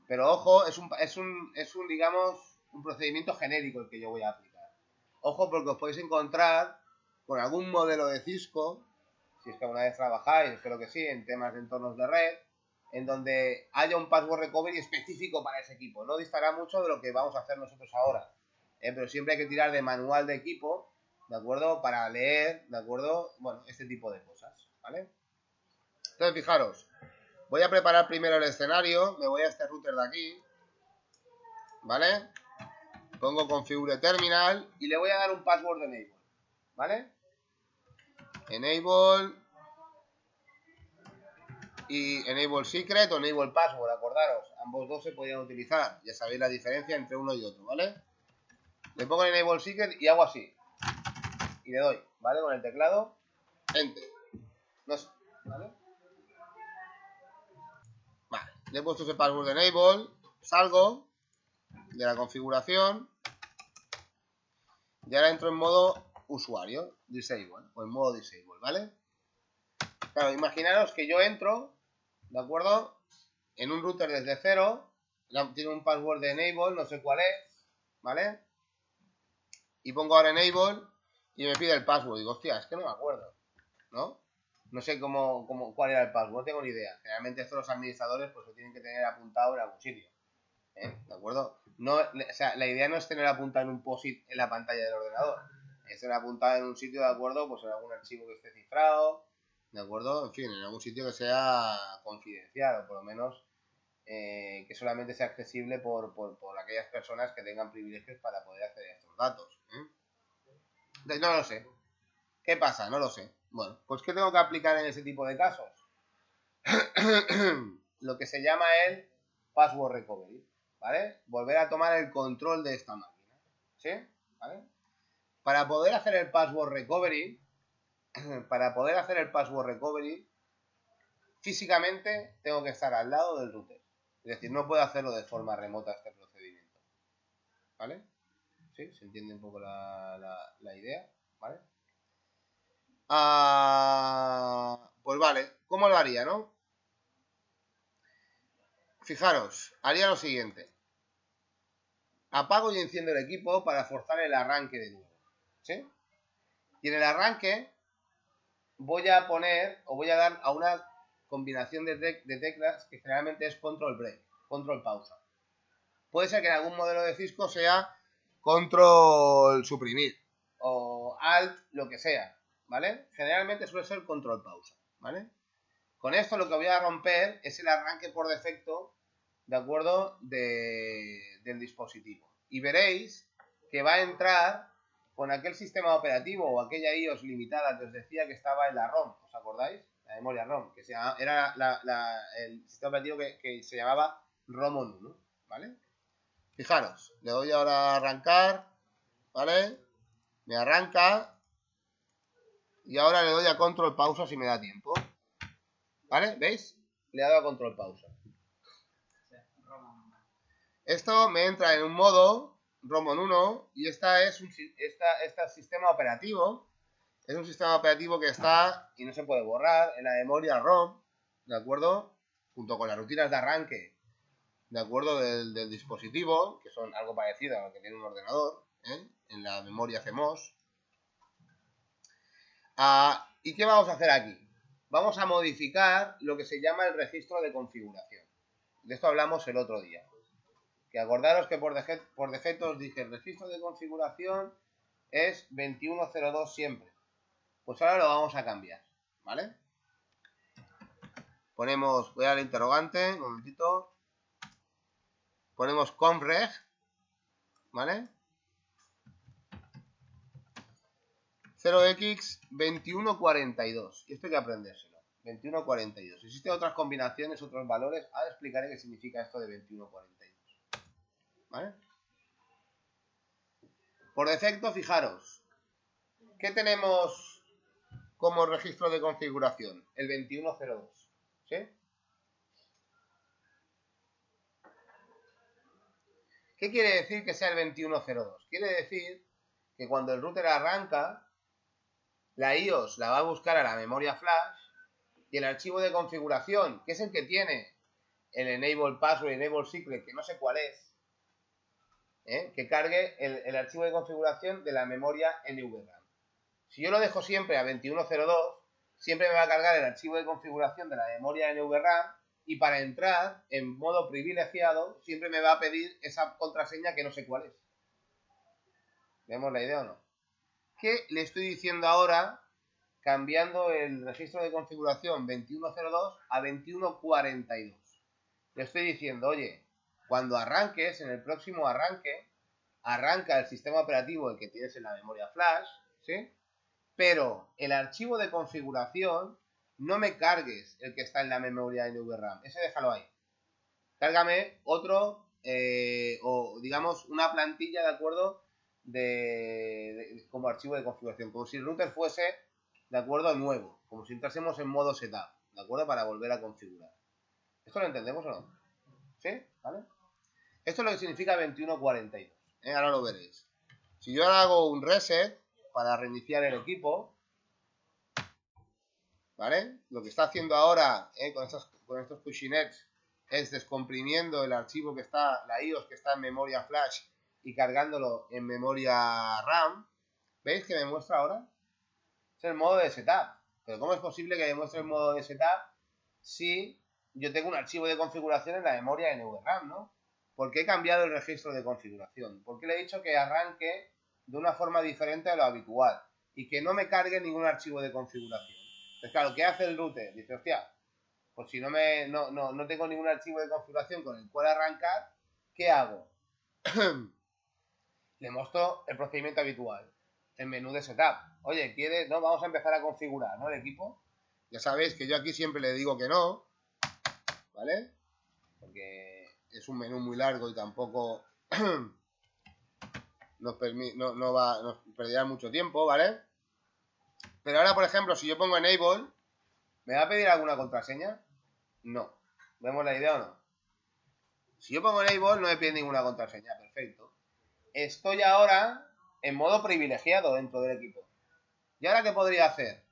Pero ojo, es un digamos, un procedimiento genérico el que yo voy a aplicar. Ojo, porque os podéis encontrar con algún modelo de Cisco, si es que alguna vez trabajáis, espero que sí, en temas de entornos de red, en donde haya un password recovery específico para ese equipo. No distará mucho de lo que vamos a hacer nosotros ahora, pero siempre hay que tirar de manual de equipo, ¿de acuerdo?, para leer, ¿de acuerdo?, bueno, este tipo de cosas, ¿vale? Entonces, fijaros, voy a preparar primero el escenario, me voy a este router de aquí, ¿vale? Pongo configure terminal y le voy a dar un password de enable, ¿vale? Enable y enable secret o enable password, acordaros, ambos dos se podían utilizar, ya sabéis la diferencia entre uno y otro, ¿vale? Le pongo el enable secret y hago así, y le doy, ¿vale?, con el teclado, enter, no sé, ¿vale? Vale, le he puesto ese password de enable, salgo de la configuración y ahora entro en modo usuario, disable, o en modo disable, ¿vale? Claro, imaginaros que yo entro, ¿de acuerdo?, en un router desde cero, tiene un password de enable, no sé cuál es, ¿vale? Y pongo ahora enable y me pide el password. Digo, hostia, es que no me acuerdo, ¿no? No sé cuál era el password, no tengo ni idea. Generalmente esto los administradores pues lo tienen que tener apuntado en algún sitio, ¿de acuerdo? No, o sea, la idea no es tener apuntado en un POSIT en la pantalla del ordenador, es tener apuntado en un sitio, ¿de acuerdo?, pues en algún archivo que esté cifrado, ¿de acuerdo? En fin, en algún sitio que sea confidencial o por lo menos que solamente sea accesible por aquellas personas que tengan privilegios para poder acceder a estos datos. No lo sé. ¿Qué pasa? No lo sé. Bueno, pues ¿qué tengo que aplicar en ese tipo de casos? Lo que se llama el password recovery, ¿vale? Volver a tomar el control de esta máquina, ¿sí? ¿Vale? Para poder hacer el password recovery, físicamente tengo que estar al lado del router. Es decir, no puedo hacerlo de forma remota este procedimiento, ¿vale? ¿Sí? ¿Se entiende un poco la idea? ¿Vale? Pues vale, ¿cómo lo haría, no? Fijaros, haría lo siguiente. Apago y enciendo el equipo para forzar el arranque de nuevo, ¿sí? Y en el arranque voy a poner o voy a dar a una combinación de teclas que generalmente es control break, control pausa. Puede ser que en algún modelo de Cisco sea control suprimir o alt, lo que sea, ¿vale? Generalmente suele ser control pausa, ¿vale? Con esto lo que voy a romper es el arranque por defecto, ¿de acuerdo?, del dispositivo. Y veréis que va a entrar con aquel sistema operativo o aquella iOS limitada que os decía que estaba en la ROM, ¿os acordáis? La memoria ROM, que era el sistema operativo que se llamaba ROM 1, ¿vale? Fijaros, le doy ahora a arrancar, ¿vale? Me arranca y ahora le doy a control pausa si me da tiempo, ¿vale? ¿Veis? Le he dado a control pausa. Esto me entra en un modo ROM 1 y este sistema operativo es un sistema operativo que está y no se puede borrar en la memoria ROM, ¿de acuerdo? Junto con las rutinas de arranque, ¿de acuerdo? Del dispositivo, que son algo parecido a lo que tiene un ordenador, ¿eh? En la memoria CMOS. ¿Y qué vamos a hacer aquí? Vamos a modificar lo que se llama el registro de configuración. De esto hablamos el otro día. Que acordaros que por defecto os dije el registro de configuración es 2102 siempre. Pues ahora lo vamos a cambiar, ¿vale? Ponemos, voy al interrogante, un momentito. Ponemos confreg, ¿vale? 0x2142. Y esto hay que aprendérselo. 2142. Existen otras combinaciones, otros valores. Ahora explicaré qué significa esto de 2142. ¿Vale? Por defecto, fijaros. ¿Qué tenemos como registro de configuración? El 2102. ¿Sí? ¿Qué quiere decir que sea el 2102? Quiere decir que cuando el router arranca, la iOS la va a buscar a la memoria flash y el archivo de configuración, que es el que tiene el enable password y enable secret, que no sé cuál es, que cargue el archivo de configuración de la memoria NVRAM. Si yo lo dejo siempre a 2102, siempre me va a cargar el archivo de configuración de la memoria NVRAM y para entrar en modo privilegiado siempre me va a pedir esa contraseña que no sé cuál es. ¿Vemos la idea o no? ¿Qué le estoy diciendo ahora cambiando el registro de configuración 2102 a 2142? Le estoy diciendo, oye, cuando arranques, en el próximo arranque, arranca el sistema operativo el que tienes en la memoria flash, ¿sí? Pero el archivo de configuración no me cargues el que está en la memoria NVRAM, ese déjalo ahí. Cárgame otro, o digamos una plantilla, ¿de acuerdo?, como archivo de configuración, como si el router fuese, ¿de acuerdo?, nuevo, como si entrásemos en modo setup, ¿de acuerdo?, para volver a configurar. ¿Esto lo entendemos o no? ¿Sí? ¿Vale? Esto es lo que significa 2142, ahora lo veréis. Si yo ahora hago un reset para reiniciar el equipo, ¿vale? Lo que está haciendo ahora con estos pushinets es descomprimiendo el archivo que está, la iOS que está en memoria flash y cargándolo en memoria RAM. ¿Veis que me muestra ahora? Es el modo de setup. Pero ¿cómo es posible que me muestre el modo de setup si yo tengo un archivo de configuración en la memoria NVRAM, ¿no? ¿Por qué he cambiado el registro de configuración? ¿Por qué le he dicho que arranque de una forma diferente a lo habitual y que no me cargue ningún archivo de configuración? Entonces, claro, ¿qué hace el router? Dice, hostia, pues si no tengo ningún archivo de configuración con el cual arrancar, ¿qué hago? Le muestro el procedimiento habitual, el menú de setup. Oye, ¿quieres? No, vamos a empezar a configurar, ¿no?, el equipo. Ya sabéis que yo aquí siempre le digo que no, ¿vale? Porque es un menú muy largo y tampoco nos perderá mucho tiempo, ¿vale? Pero ahora, por ejemplo, si yo pongo enable, ¿me va a pedir alguna contraseña? No. ¿Vemos la idea o no? Si yo pongo enable, no me pide ninguna contraseña. Perfecto. Estoy ahora en modo privilegiado dentro del equipo. ¿Y ahora qué podría hacer?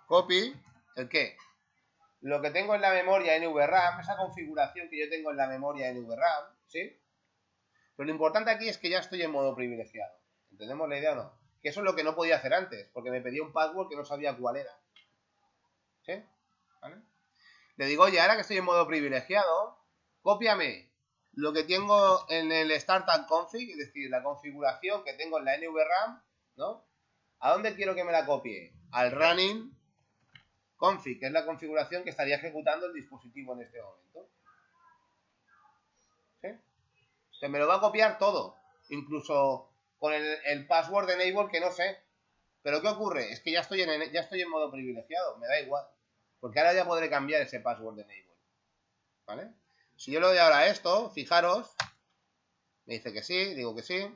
Copy. ¿El qué? Lo que tengo en la memoria NVRAM, esa configuración que yo tengo en la memoria NVRAM, ¿sí? Pero lo importante aquí es que ya estoy en modo privilegiado. ¿Entendemos la idea o no? Que eso es lo que no podía hacer antes, porque me pedía un password que no sabía cuál era. ¿Sí? ¿Vale? Le digo, oye, ahora que estoy en modo privilegiado, cópiame lo que tengo en el Startup Config, es decir, la configuración que tengo en la NVRAM, ¿no? ¿A dónde quiero que me la copie? Al running config, que es la configuración que estaría ejecutando el dispositivo en este momento. ¿Sí? Se me lo va a copiar todo, incluso con el password de enable que no sé. Pero ¿qué ocurre? Es que ya estoy en modo privilegiado, me da igual. Porque ahora ya podré cambiar ese password de enable. ¿Vale? Si yo le doy ahora a esto, fijaros, me dice que sí, digo que sí.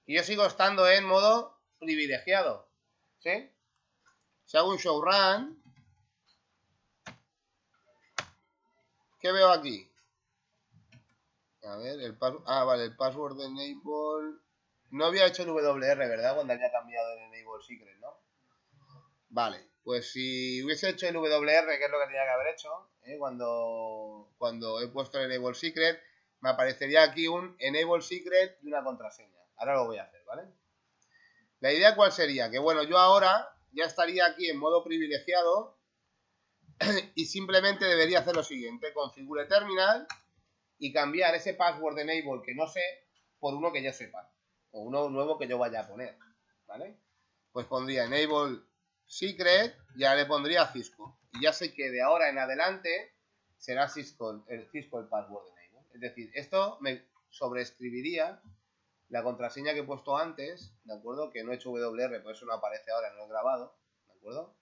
Y yo sigo estando en modo privilegiado. ¿Sí? Si hago un show run, ¿qué veo aquí? A ver, vale, el password de enable. No había hecho el WR, ¿verdad? Cuando había cambiado el enable secret, ¿no? Vale, pues si hubiese hecho el WR, que es lo que tenía que haber hecho, cuando he puesto el enable secret, me aparecería aquí un enable secret y una contraseña. Ahora lo voy a hacer, ¿vale? La idea cuál sería, que bueno, yo ahora ya estaría aquí en modo privilegiado y simplemente debería hacer lo siguiente, configure terminal y cambiar ese password de enable que no sé por uno que yo sepa o uno nuevo que yo vaya a poner, ¿vale? Pues pondría enable secret, ya le pondría Cisco y ya sé que de ahora en adelante será Cisco el password de enable. Es decir, esto me sobreescribiría la contraseña que he puesto antes, ¿de acuerdo? Que no he hecho WR, por eso no aparece ahora, no lo he grabado, ¿de acuerdo?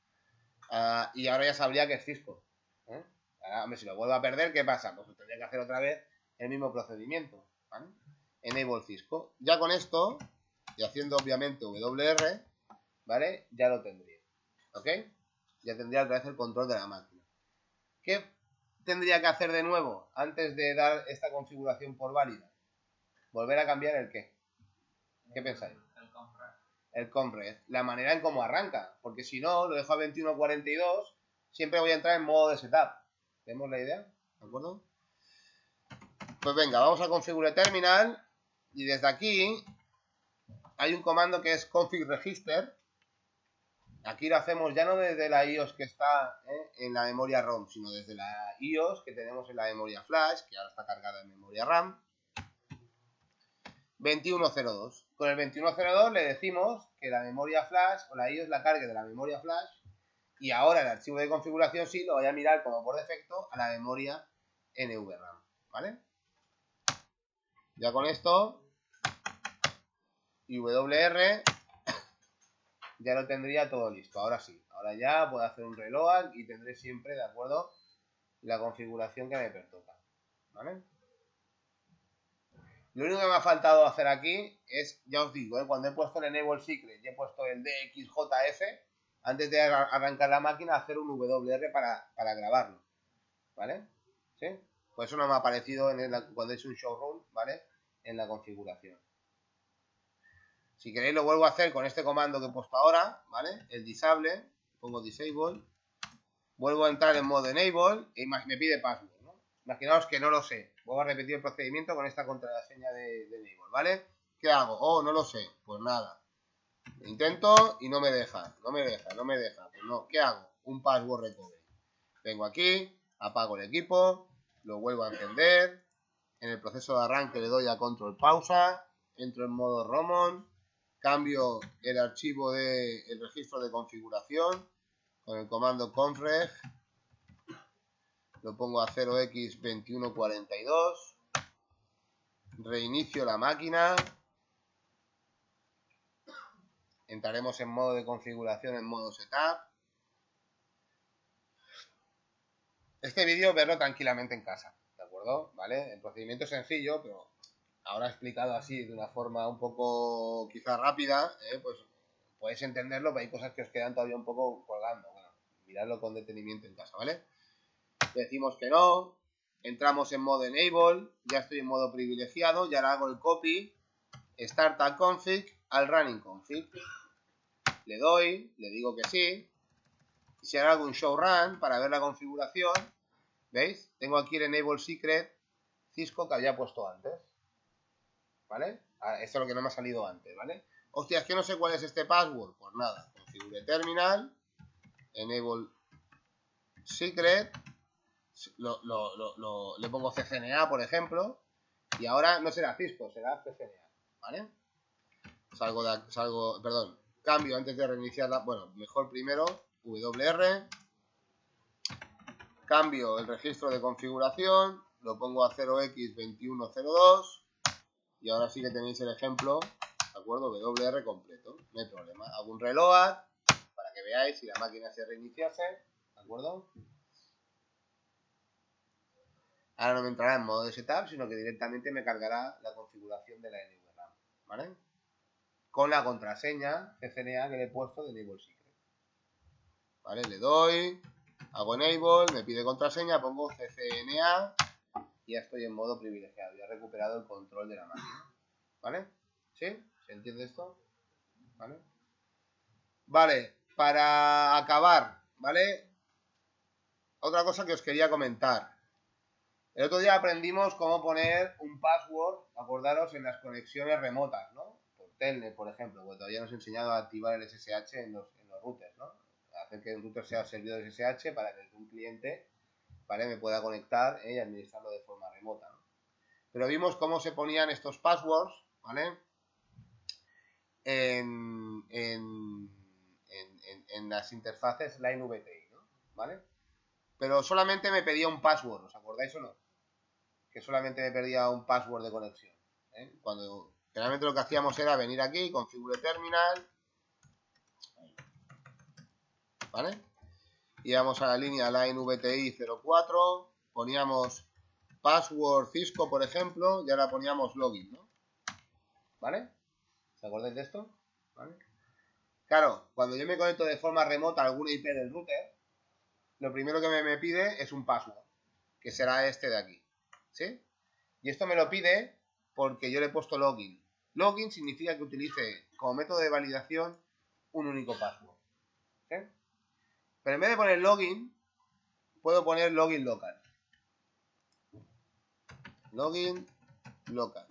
Y ahora ya sabría que es Cisco. Ahora, hombre, si lo vuelvo a perder, ¿qué pasa? Pues tendría que hacer otra vez el mismo procedimiento, ¿vale? Enable Cisco. Ya con esto, y haciendo obviamente WR, ¿vale? Ya lo tendría, ¿ok? Ya tendría otra vez el control de la máquina. ¿Qué tendría que hacer de nuevo antes de dar esta configuración por válida? Volver a cambiar el qué. ¿Qué pensáis? El compress, la manera en cómo arranca, porque si no, lo dejo a 21.42, siempre voy a entrar en modo de setup. ¿Tenemos la idea? ¿De acuerdo? Pues venga, vamos a configurar terminal y desde aquí hay un comando que es config register. Aquí lo hacemos ya no desde la IOS que está en la memoria ROM, sino desde la IOS que tenemos en la memoria flash, que ahora está cargada en memoria RAM. 2102. Con el 2102 le decimos que la memoria flash o la IOS la cargue de la memoria flash y ahora el archivo de configuración sí lo voy a mirar como por defecto a la memoria NVRAM, ¿vale? Ya con esto y WR ya lo tendría todo listo. Ahora sí, ahora ya puedo hacer un reload y tendré siempre, ¿de acuerdo?, la configuración que me pertoca, ¿vale? Lo único que me ha faltado hacer aquí es, ya os digo, cuando he puesto el enable secret y he puesto el DXJF, antes de arrancar la máquina, hacer un WR para grabarlo, ¿vale? ¿Sí? Pues eso no me ha aparecido cuando he hecho un showrun, ¿vale? En la configuración. Si queréis lo vuelvo a hacer con este comando que he puesto ahora, ¿vale? El disable, pongo disable, vuelvo a entrar en modo enable y me pide password, ¿no? Imaginaos que no lo sé. Vuelvo a repetir el procedimiento con esta contraseña de enable, ¿vale? ¿Qué hago? Oh, no lo sé. Pues nada. Intento y no me deja. Pues no, ¿qué hago? Un password recovery. Vengo aquí, apago el equipo, lo vuelvo a encender. En el proceso de arranque le doy a control pausa, entro en modo ROMON, cambio el archivo el registro de configuración con el comando confreg, lo pongo a 0x2142, reinicio la máquina, entraremos en modo de configuración en modo setup. Este vídeo verlo tranquilamente en casa, ¿de acuerdo? ¿Vale? El procedimiento es sencillo, pero ahora explicado así de una forma un poco quizá rápida, pues podéis entenderlo, pero hay cosas que os quedan todavía un poco colgando. Bueno, miradlo con detenimiento en casa, ¿vale? Decimos que no, entramos en modo enable, ya estoy en modo privilegiado y ahora hago el copy, startup config al running config. Le doy, le digo que sí, y si ahora hago un show run para ver la configuración, ¿veis? Tengo aquí el enable secret Cisco que había puesto antes, ¿vale? Esto es lo que no me ha salido antes, ¿vale? Hostia, es que no sé cuál es este password. Pues nada, configure terminal, enable secret, le pongo CCNA, por ejemplo, y ahora no será Cisco, será CCNA, ¿vale? Perdón, cambio antes de reiniciarla, bueno, mejor primero, WR, cambio el registro de configuración, lo pongo a 0x2102, y ahora sí que tenéis el ejemplo, ¿de acuerdo? WR completo, no hay problema. Hago un reload para que veáis si la máquina se reiniciase, ¿de acuerdo? Ahora no me entrará en modo de setup, sino que directamente me cargará la configuración de la NVRAM, ¿vale? Con la contraseña CCNA que le he puesto de Enable Secret. ¿Vale? Le doy, hago Enable, me pide contraseña, pongo CCNA y ya estoy en modo privilegiado. Ya he recuperado el control de la máquina. ¿Vale? ¿Sí? ¿Se entiende esto? ¿Vale? Vale, para acabar, ¿vale? Otra cosa que os quería comentar. El otro día aprendimos cómo poner un password, acordaros, en las conexiones remotas, ¿no? Por Telnet, por ejemplo, porque todavía nos he enseñado a activar el SSH en los routers, ¿no? Hacer que el router sea servidor SSH para que un cliente, ¿vale?, me pueda conectar y administrarlo de forma remota, ¿no? Pero vimos cómo se ponían estos passwords, ¿vale?, en las interfaces Line VTI, ¿no? ¿Vale? Pero solamente me pedía un password, ¿os acordáis o no? Que solamente me pedía un password de conexión, ¿eh? Cuando generalmente lo que hacíamos era venir aquí, configure terminal, ¿vale? Íbamos a la línea Line VTI 04, poníamos password Cisco, por ejemplo, y ahora poníamos login, ¿no? ¿Vale? ¿Se acordáis de esto? ¿Vale? Claro, cuando yo me conecto de forma remota a alguna IP del router, lo primero que me pide es un password, que será este de aquí, ¿sí? Y esto me lo pide porque yo le he puesto login. Login significa que utilice como método de validación un único password, ¿sí? Pero en vez de poner login, puedo poner login local. Login local.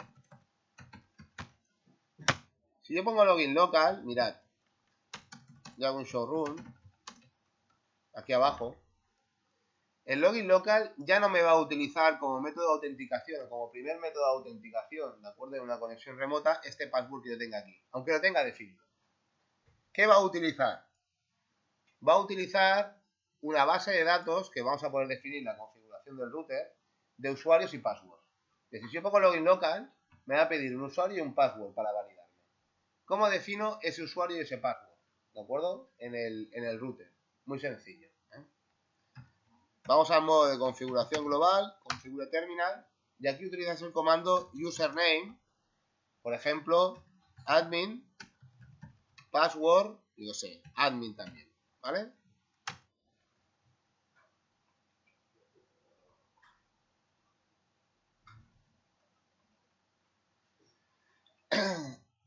Si yo pongo login local, mirad, yo hago un showroom, aquí abajo, el login local ya no me va a utilizar como método de autenticación o como primer método de autenticación, ¿de acuerdo?, en una conexión remota, este password que yo tenga aquí, aunque lo tenga definido. ¿Qué va a utilizar? Va a utilizar una base de datos que vamos a poder definir la configuración del router de usuarios y passwords. Es decir, si yo pongo login local, me va a pedir un usuario y un password para validarme. ¿Cómo defino ese usuario y ese password? ¿De acuerdo? En el router. Muy sencillo, ¿eh? Vamos al modo de configuración global, configure terminal, y aquí utilizas el comando username, por ejemplo, admin, password, y no sé, admin también, ¿vale?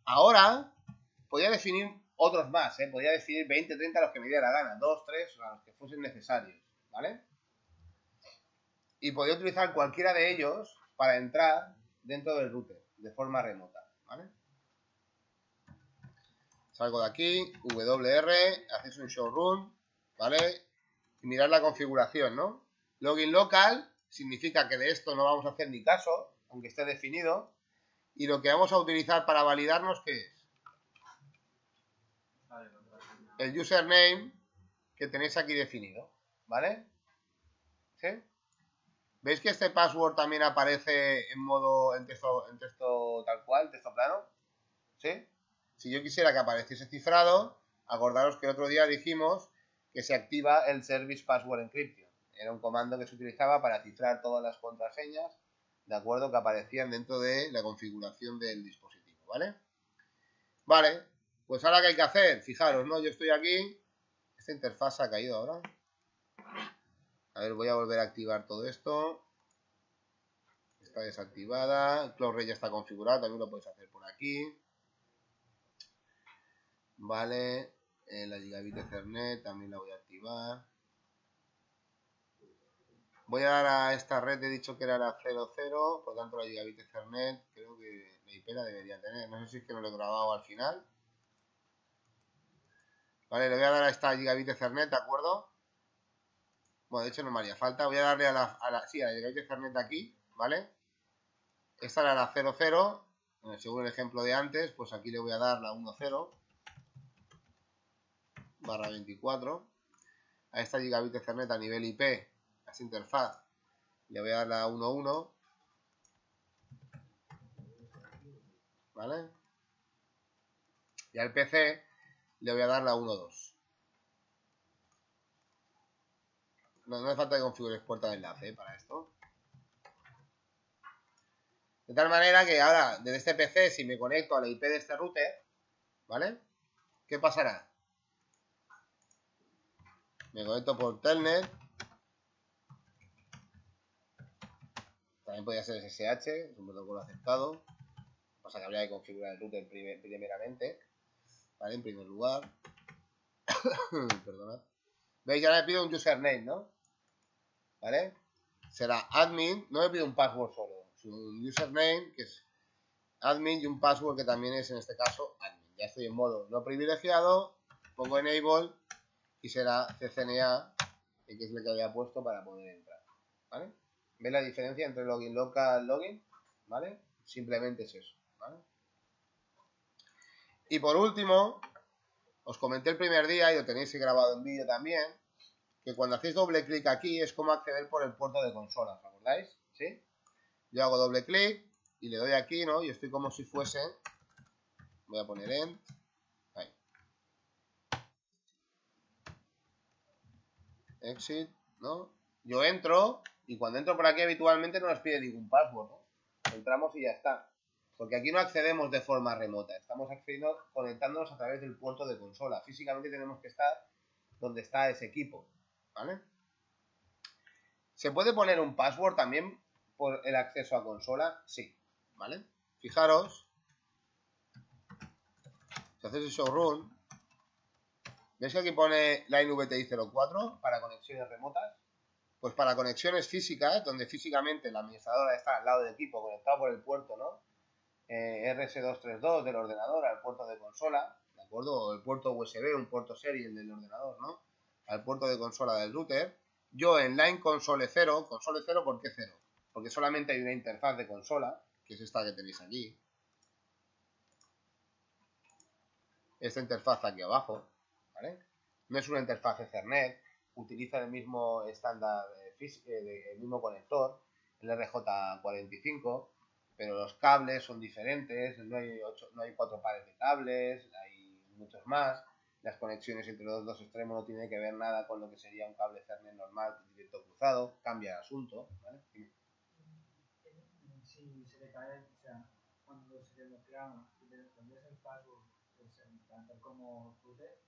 Ahora podría definir otros más, ¿eh? Podría definir 20, 30 los que me diera la gana, 2, 3, los que fuesen necesarios, ¿vale? Y podría utilizar cualquiera de ellos para entrar dentro del router de forma remota, ¿vale? Salgo de aquí, WR, hacéis un showroom, ¿vale? Y mirad la configuración, ¿no? Login local significa que de esto no vamos a hacer ni caso, aunque esté definido. Y lo que vamos a utilizar para validarnos, ¿qué es? El username que tenéis aquí definido, ¿vale? ¿Sí? ¿Veis que este password también aparece en texto tal cual, texto plano? ¿Sí? Si yo quisiera que apareciese cifrado, acordaros que el otro día dijimos que se activa el Service Password Encryption. Era un comando que se utilizaba para cifrar todas las contraseñas, de acuerdo, que aparecían dentro de la configuración del dispositivo, ¿vale? Vale, pues ahora ¿qué hay que hacer? Fijaros, ¿no? Yo estoy aquí. Esta interfaz ha caído ahora. A ver, voy a volver a activar todo esto. Está desactivada. CloudRay ya está configurado, también lo podéis hacer por aquí. Vale, la gigabit Ethernet también la voy a activar. Voy a dar a esta red, he dicho que era la 00, por tanto la Gigabit Ethernet, creo que la IP la debería tener. No sé si es que no lo he grabado al final. Vale, le voy a dar a esta Gigabit Ethernet, ¿de acuerdo? Bueno, de hecho no me haría falta. Voy a darle a la Gigabit Ethernet aquí, ¿vale? Esta era la 00, según el ejemplo de antes, pues aquí le voy a dar la 10/24. A esta Gigabit Ethernet a nivel IP, a esta interfaz, le voy a dar la 11, ¿vale? Y al PC le voy a dar la 12. No hace falta que configures puerta de enlace para esto. De tal manera que ahora, desde este PC, si me conecto a la IP de este router, ¿vale? ¿Qué pasará? Me conecto por Telnet. También podría ser SSH, es un protocolo aceptado. Lo que pasa que habría que configurar el router primeramente, ¿vale? En primer lugar. Perdona. ¿Veis? Ya me pido un username, ¿no? ¿Vale? Será admin, no me pido un password solo, sino un username que es admin y un password que también es en este caso admin. Ya estoy en modo no privilegiado, pongo enable y será CCNA, que es lo que había puesto para poder entrar, ¿vale? ¿Ves la diferencia entre login local login? ¿Vale? Simplemente es eso, ¿vale? Y por último, os comenté el primer día y lo tenéis grabado en vídeo también, que cuando hacéis doble clic aquí es como acceder por el puerto de consola, ¿os acordáis? ¿Sí? Yo hago doble clic y le doy aquí, ¿no? Y estoy como si fuese, voy a poner en, ahí, exit, ¿no? Yo entro y cuando entro por aquí habitualmente no nos pide ningún password, ¿no? Entramos y ya está. Porque aquí no accedemos de forma remota, estamos accediendo conectándonos a través del puerto de consola. Físicamente tenemos que estar donde está ese equipo, ¿vale? ¿Se puede poner un password también por el acceso a consola? Sí, ¿vale? Fijaros, si hacéis el showrun, ¿veis que aquí pone Line VTI04 para conexiones remotas? Pues para conexiones físicas, donde físicamente la administradora está al lado del equipo conectado por el puerto, ¿no? RS232 del ordenador al puerto de consola, ¿de acuerdo? O el puerto USB, un puerto serial del ordenador, ¿no? Al puerto de consola del router. Yo en Line console 0, ¿por qué 0? Porque solamente hay una interfaz de consola, que es esta que tenéis aquí. Esta interfaz aquí abajo, ¿vale? No es una interfaz Ethernet, utiliza el mismo estándar, el mismo conector, el RJ45, pero los cables son diferentes, no hay 4 pares de cables, hay muchos más. Las conexiones entre los dos extremos no tienen que ver nada con lo que sería un cable Ethernet normal, directo cruzado, cambia el asunto, ¿vale? Si se le cae, o sea, cuando se te bloquea, cuando es el password, pues tanto como router,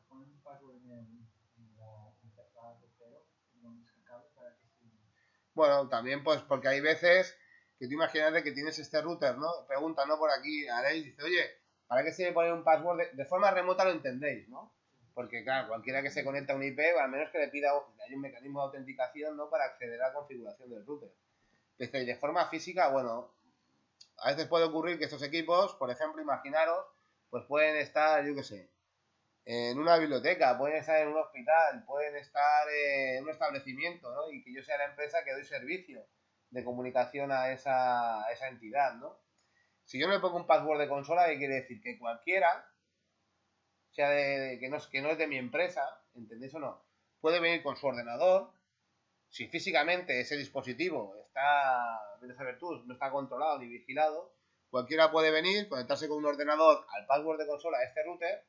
poner un password en la interfaz de cero, donde es el cable, para que sí. Bueno, también pues porque hay veces que tú imagínate que tienes este router, ¿no? Pregunta, ¿no? Por aquí, Aleix dice, oye, ¿para qué sirve poner un password? De forma remota lo entendéis, ¿no? Porque, claro, cualquiera que se conecta a un IP, al menos que le pida, hay un mecanismo de autenticación, ¿no? Para acceder a la configuración del router. Dice, de forma física, bueno, a veces puede ocurrir que estos equipos, por ejemplo, imaginaros, pues pueden estar, yo qué sé, en una biblioteca, pueden estar en un hospital, pueden estar en un establecimiento, ¿no? Y que yo sea la empresa que doy servicio de comunicación a esa entidad, ¿no? Si yo no le pongo un password de consola, ¿qué quiere decir? Que cualquiera, sea que no es de mi empresa, ¿entendéis o no? Puede venir con su ordenador, si físicamente ese dispositivo está, debes saber tú, no está controlado ni vigilado, cualquiera puede venir, conectarse con un ordenador al password de consola a este router,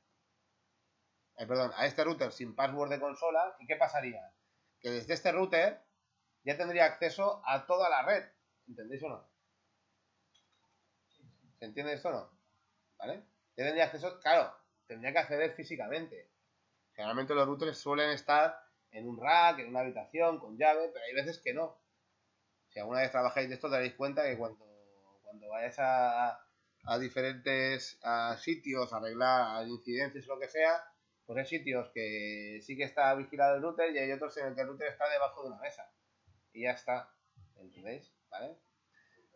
a este router sin password de consola, ¿y qué pasaría? Que desde este router ya tendría acceso a toda la red, ¿entendéis o no? ¿Se entiende esto o no? ¿Vale? Ya tendría acceso, claro, tendría que acceder físicamente. Generalmente los routers suelen estar en un rack, en una habitación, con llave, pero hay veces que no. Si alguna vez trabajáis de esto, daréis cuenta que cuando vayáis a diferentes sitios, a arreglar incidencias o lo que sea, Pues hay sitios que sí que está vigilado el router y hay otros en el que el router está debajo de una mesa. Y ya está. ¿Entendéis? ¿Vale?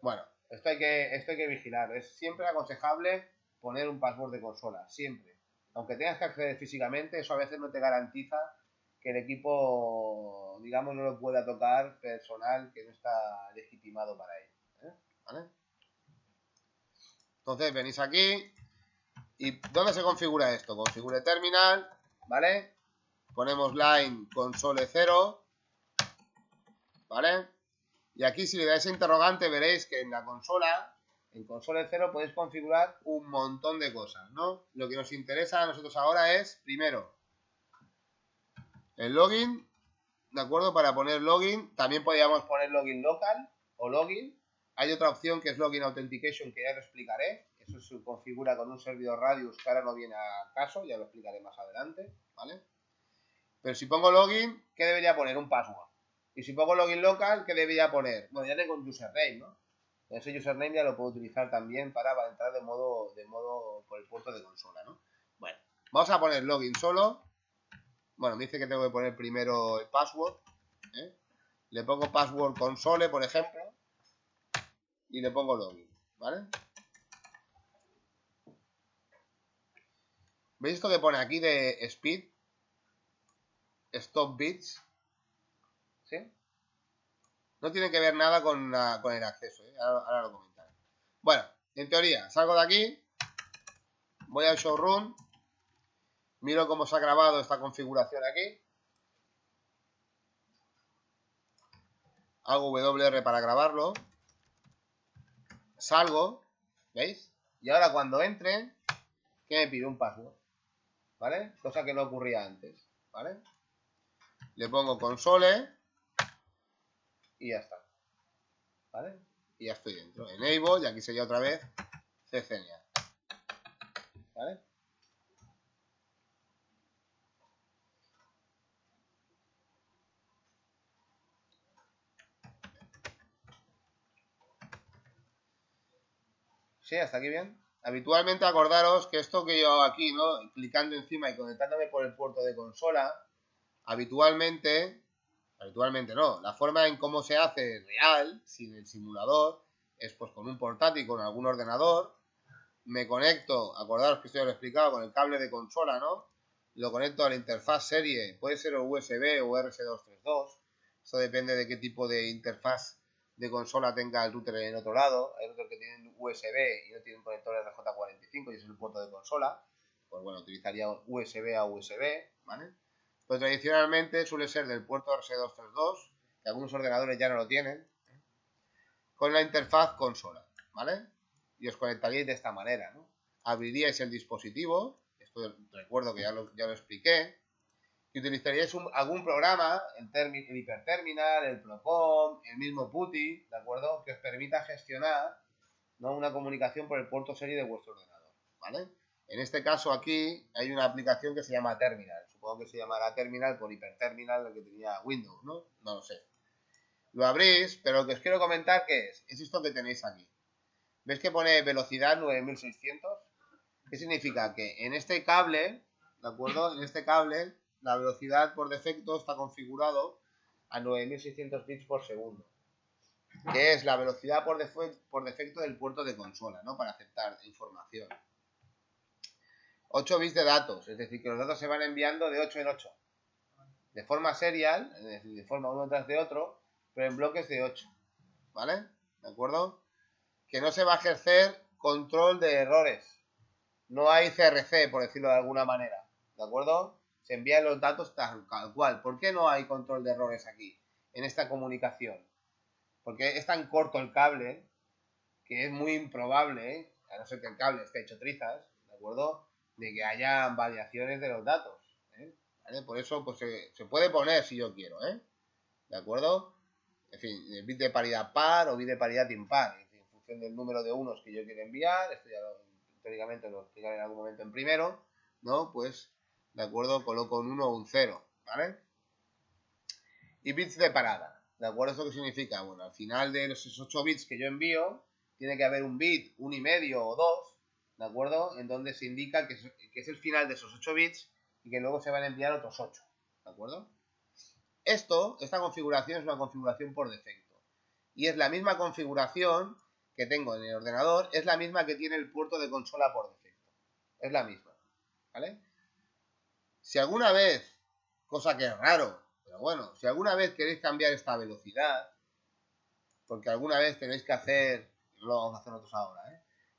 Bueno, esto hay que vigilar. Es siempre aconsejable poner un password de consola. Siempre. Aunque tengas que acceder físicamente, eso a veces no te garantiza que el equipo, digamos, no lo pueda tocar personal que no está legitimado para ello. ¿Vale? Entonces venís aquí. ¿Y dónde se configura esto? Configure terminal, ¿vale? Ponemos line console 0, ¿vale? Y aquí si le dais interrogante veréis que en la consola, en console 0 podéis configurar un montón de cosas, ¿no? Lo que nos interesa a nosotros ahora es, primero, el login, ¿de acuerdo? Para poner login, también podríamos poner login local o login. Hay otra opción que es login authentication que ya lo explicaré. Eso se configura con un servidor Radius que ahora no viene a caso, ya lo explicaré más adelante, ¿vale? Pero si pongo login, ¿qué debería poner? Un password. Y si pongo login local, ¿qué debería poner? Bueno, ya tengo un username, ¿no? Ese username ya lo puedo utilizar también para entrar de modo por el puerto de consola, ¿no? Bueno, vamos a poner login solo. Bueno, me dice que tengo que poner primero el password, ¿eh? Le pongo password console, por ejemplo, y le pongo login, ¿vale? ¿Veis esto que pone aquí de speed? Stop bits. ¿Sí? No tiene que ver nada con el acceso, ¿eh? Ahora lo comentaré. Bueno, en teoría, salgo de aquí, voy al showroom, miro cómo se ha grabado esta configuración aquí, hago WR para grabarlo, salgo, ¿veis? Y ahora cuando entre, ¿qué me pide? Un password, ¿vale? Cosa que no ocurría antes, ¿vale? Le pongo console y ya está, ¿vale? Y ya estoy dentro. Enable, y aquí sería otra vez CCNA, ¿vale? Sí, hasta aquí bien. Habitualmente acordaros que esto que yo hago aquí, ¿no? Clicando encima y conectándome por el puerto de consola, habitualmente no, la forma en cómo se hace real, sin el simulador, es pues con un portátil, con algún ordenador, me conecto, acordaros que esto ya lo he explicado, con el cable de consola, ¿no? Lo conecto a la interfaz serie, puede ser USB o RS232, eso depende de qué tipo de interfaz de consola tenga el router en el otro lado. Hay routers que tienen USB y no tienen conectores RJ45 y es el puerto de consola, pues bueno, utilizaría USB a USB, ¿vale? Pues tradicionalmente suele ser del puerto RS232, que algunos ordenadores ya no lo tienen, con la interfaz consola, ¿vale? Y os conectaríais de esta manera, ¿no? Abriríais el dispositivo, esto recuerdo que ya lo expliqué, y utilizaríais algún programa, el Hiperterminal, el Procom, el mismo PuTTY, ¿de acuerdo? Que os permita gestionar, ¿no? Una comunicación por el puerto serie de vuestro ordenador, ¿vale? En este caso aquí hay una aplicación que se llama Terminal. Supongo que se llamará Terminal por Hiperterminal, el que tenía Windows, ¿no? No lo sé. Lo abrís, pero lo que os quiero comentar que es esto que tenéis aquí. ¿Ves que pone velocidad 9600? ¿Qué significa? Que en este cable, ¿de acuerdo? En este cable, la velocidad por defecto está configurado a 9600 bits por segundo, que es la velocidad por defecto del puerto de consola, ¿no? Para aceptar información. 8 bits de datos, es decir, que los datos se van enviando de 8 en 8, de forma serial, es decir, de forma uno tras de otro, pero en bloques de 8, ¿vale? ¿De acuerdo? Que no se va a ejercer control de errores. No hay CRC, por decirlo de alguna manera, ¿de acuerdo? Se envían los datos tal cual. ¿Por qué no hay control de errores aquí, en esta comunicación? Porque es tan corto el cable que es muy improbable, a no ser que el cable esté hecho trizas, ¿de acuerdo?, de que haya variaciones de los datos, ¿eh? ¿Vale? Por eso pues se puede poner si yo quiero, ¿eh? ¿De acuerdo? En fin, bit de paridad par o bit de paridad impar, es decir, en función del número de unos que yo quiero enviar, esto ya teóricamente lo explicaré en algún momento en primero, ¿no? Pues, ¿de acuerdo? Coloco un 1 o un 0, ¿vale? Y bits de parada, ¿de acuerdo? ¿Eso qué significa? Bueno, al final de esos 8 bits que yo envío, tiene que haber un bit, 1,5 o 2, ¿de acuerdo? En donde se indica que es el final de esos 8 bits y que luego se van a enviar otros 8, ¿de acuerdo? Esta configuración es una configuración por defecto y es la misma configuración que tengo en el ordenador, es la misma que tiene el puerto de consola por defecto, es la misma, ¿vale? Si alguna vez, cosa que es raro, pero bueno, si alguna vez queréis cambiar esta velocidad, porque alguna vez tenéis que hacer, no lo vamos a hacer nosotros ahora,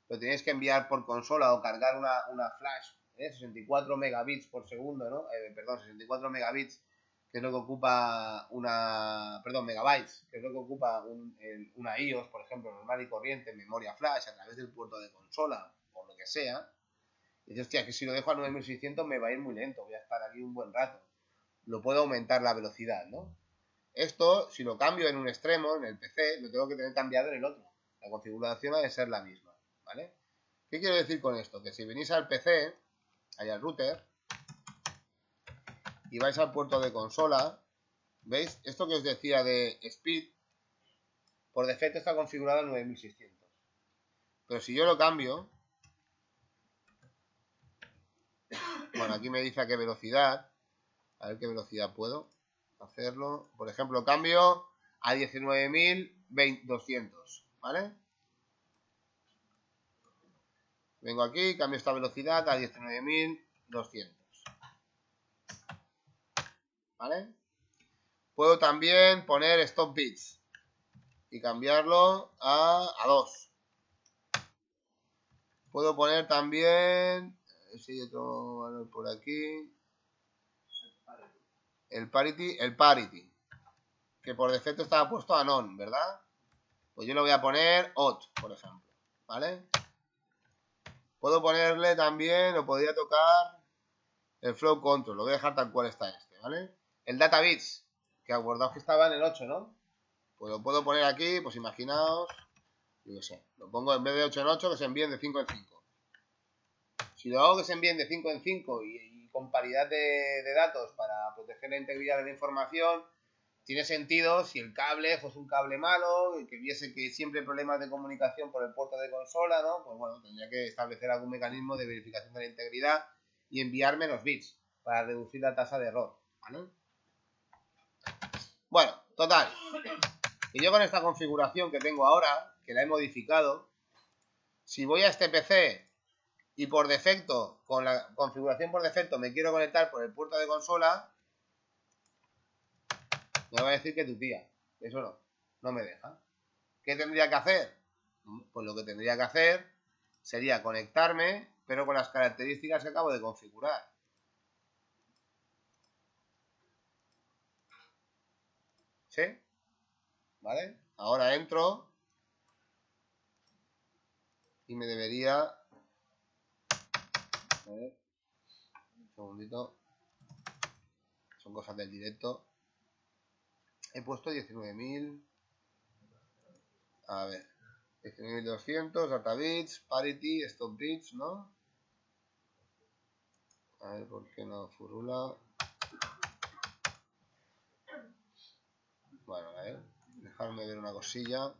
lo tenéis que enviar por consola o cargar una flash, 64 megabits por segundo, ¿no? Perdón, 64 megabits, que es lo que ocupa megabytes, que es lo que ocupa una iOS, por ejemplo, normal y corriente, en memoria flash, a través del puerto de consola, por lo que sea. Y dices, hostia, que si lo dejo a 9600 me va a ir muy lento, voy a estar aquí un buen rato. Lo puedo aumentar la velocidad, ¿no? Esto, si lo cambio en un extremo, en el PC, lo tengo que tener cambiado en el otro. La configuración ha de ser la misma, ¿vale? ¿Qué quiero decir con esto? Que si venís al PC, allá al router, y vais al puerto de consola, ¿veis? Esto que os decía de speed, por defecto está configurado en 9600. Pero si yo lo cambio, bueno, aquí me dice a qué velocidad, a ver qué velocidad puedo hacerlo. Por ejemplo, cambio a 19.200, ¿vale? Vengo aquí, cambio esta velocidad a 19.200, ¿vale? Puedo también poner stop bits y cambiarlo a 2. Puedo poner también, si hay otro valor por aquí, el parity, que por defecto estaba puesto a non, ¿verdad? Pues yo lo voy a poner odd, por ejemplo, ¿vale? Puedo ponerle también, o podría tocar el flow control, lo voy a dejar tal cual está ¿vale? El data bits, que acordaos que estaba en el 8, ¿no? Pues lo puedo poner aquí, pues imaginaos, yo qué sé, lo pongo en vez de 8 en 8, que se envíen de 5 en 5. Si lo hago que se envíen de 5 en 5 y con paridad de datos para proteger la integridad de la información, tiene sentido si el cable fuese un cable malo y que viese que siempre hay problemas de comunicación por el puerto de consola, ¿no? Pues bueno, tendría que establecer algún mecanismo de verificación de la integridad y enviar menos bits para reducir la tasa de error, ¿vale? Bueno, total. Y yo con esta configuración que tengo ahora, que la he modificado, si voy a este PC y por defecto, con la configuración por defecto, me quiero conectar por el puerto de consola, me va a decir que tu tía. Eso no me deja. ¿Qué tendría que hacer? Pues lo que tendría que hacer sería conectarme, pero con las características que acabo de configurar. ¿Sí? ¿Vale? Ahora entro y me debería... A ver, un segundito. Son cosas del directo. He puesto 19.000. A ver. 19.200, data bits, parity, stop bits, ¿no? A ver, ¿por qué no furula? Bueno, a ver. Dejarme ver una cosilla.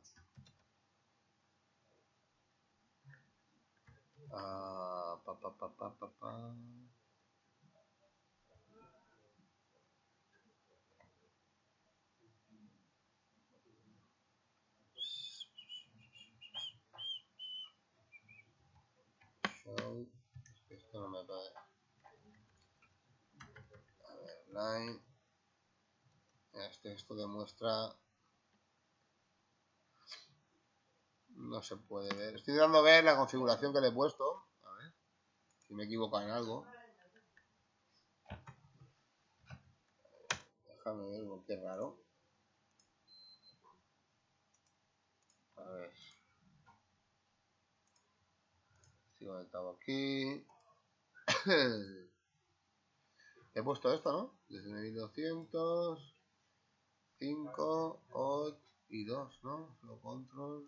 Show. Esto no me parece. A ver, line. Esto demuestra. No se puede ver. Estoy dando a ver la configuración que le he puesto. A ver si me equivoco en algo. Déjame ver porque es raro. A ver. Estoy conectado aquí. He puesto esto, ¿no? 19.200, 5, 8 y 2, ¿no? Flow control.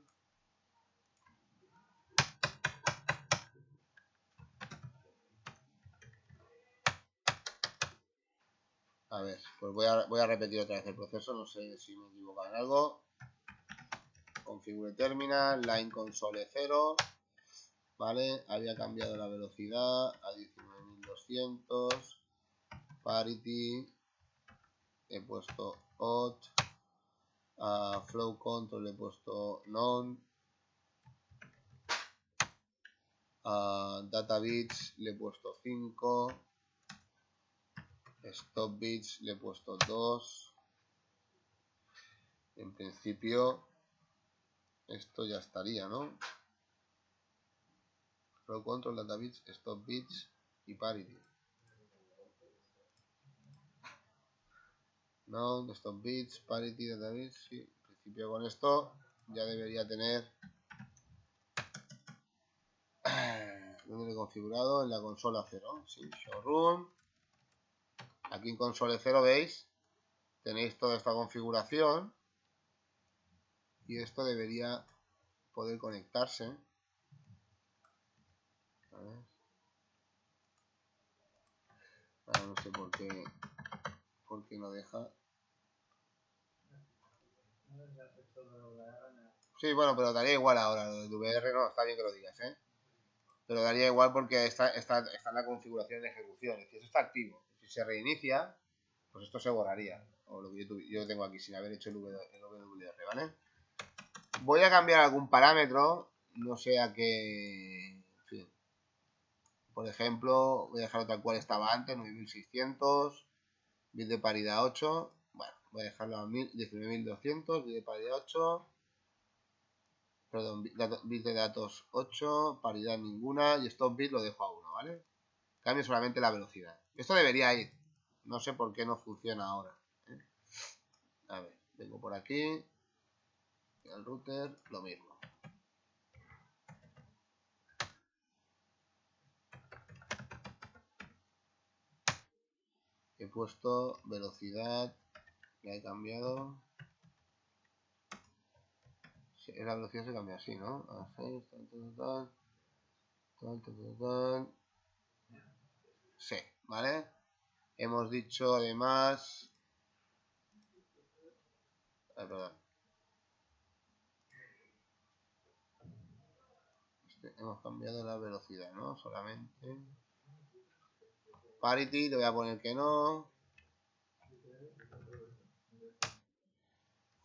A ver, pues voy a repetir otra vez el proceso, no sé si me he equivocado en algo. Configure terminal, line console 0, ¿vale? Había cambiado la velocidad a 19.200, parity, he puesto odd, a flow control le he puesto none, a data bits le he puesto 5, stop bits le he puesto 2. En principio esto ya estaría, ¿no? Flow control, data bits, stop bits y parity. No, stop bits, parity, data bits, sí. En principio con esto ya debería tener ¿dónde lo he configurado? En la consola 0, sí, showroom. Aquí en console 0 veis, tenéis toda esta configuración y esto debería poder conectarse. A ver. Ahora no sé por qué no deja. Sí, bueno, pero daría igual ahora. Lo del VR no, está bien que lo digas, ¿eh? Pero daría igual porque está en la configuración de ejecución. Es decir, eso está activo. Si se reinicia, pues esto se borraría. O lo que yo tengo aquí sin haber hecho el WR, ¿vale? Voy a cambiar algún parámetro. No sé a qué... En fin. Por ejemplo, voy a dejarlo tal cual estaba antes, 9600. Bit de paridad 8. Bueno, voy a dejarlo a 19.200. Bit de paridad 8. Perdón, bit de datos 8, paridad ninguna y stop bit lo dejo a 1, ¿vale? Cambio solamente la velocidad. Esto debería ir. No sé por qué no funciona ahora, ¿eh? A ver, vengo por aquí. El router, lo mismo. He puesto velocidad. La he cambiado. La velocidad se cambia así, ¿no? A 6, sí, ¿vale? Hemos dicho además... perdón. Hemos cambiado la velocidad, ¿no? Solamente... Parity, le voy a poner que no.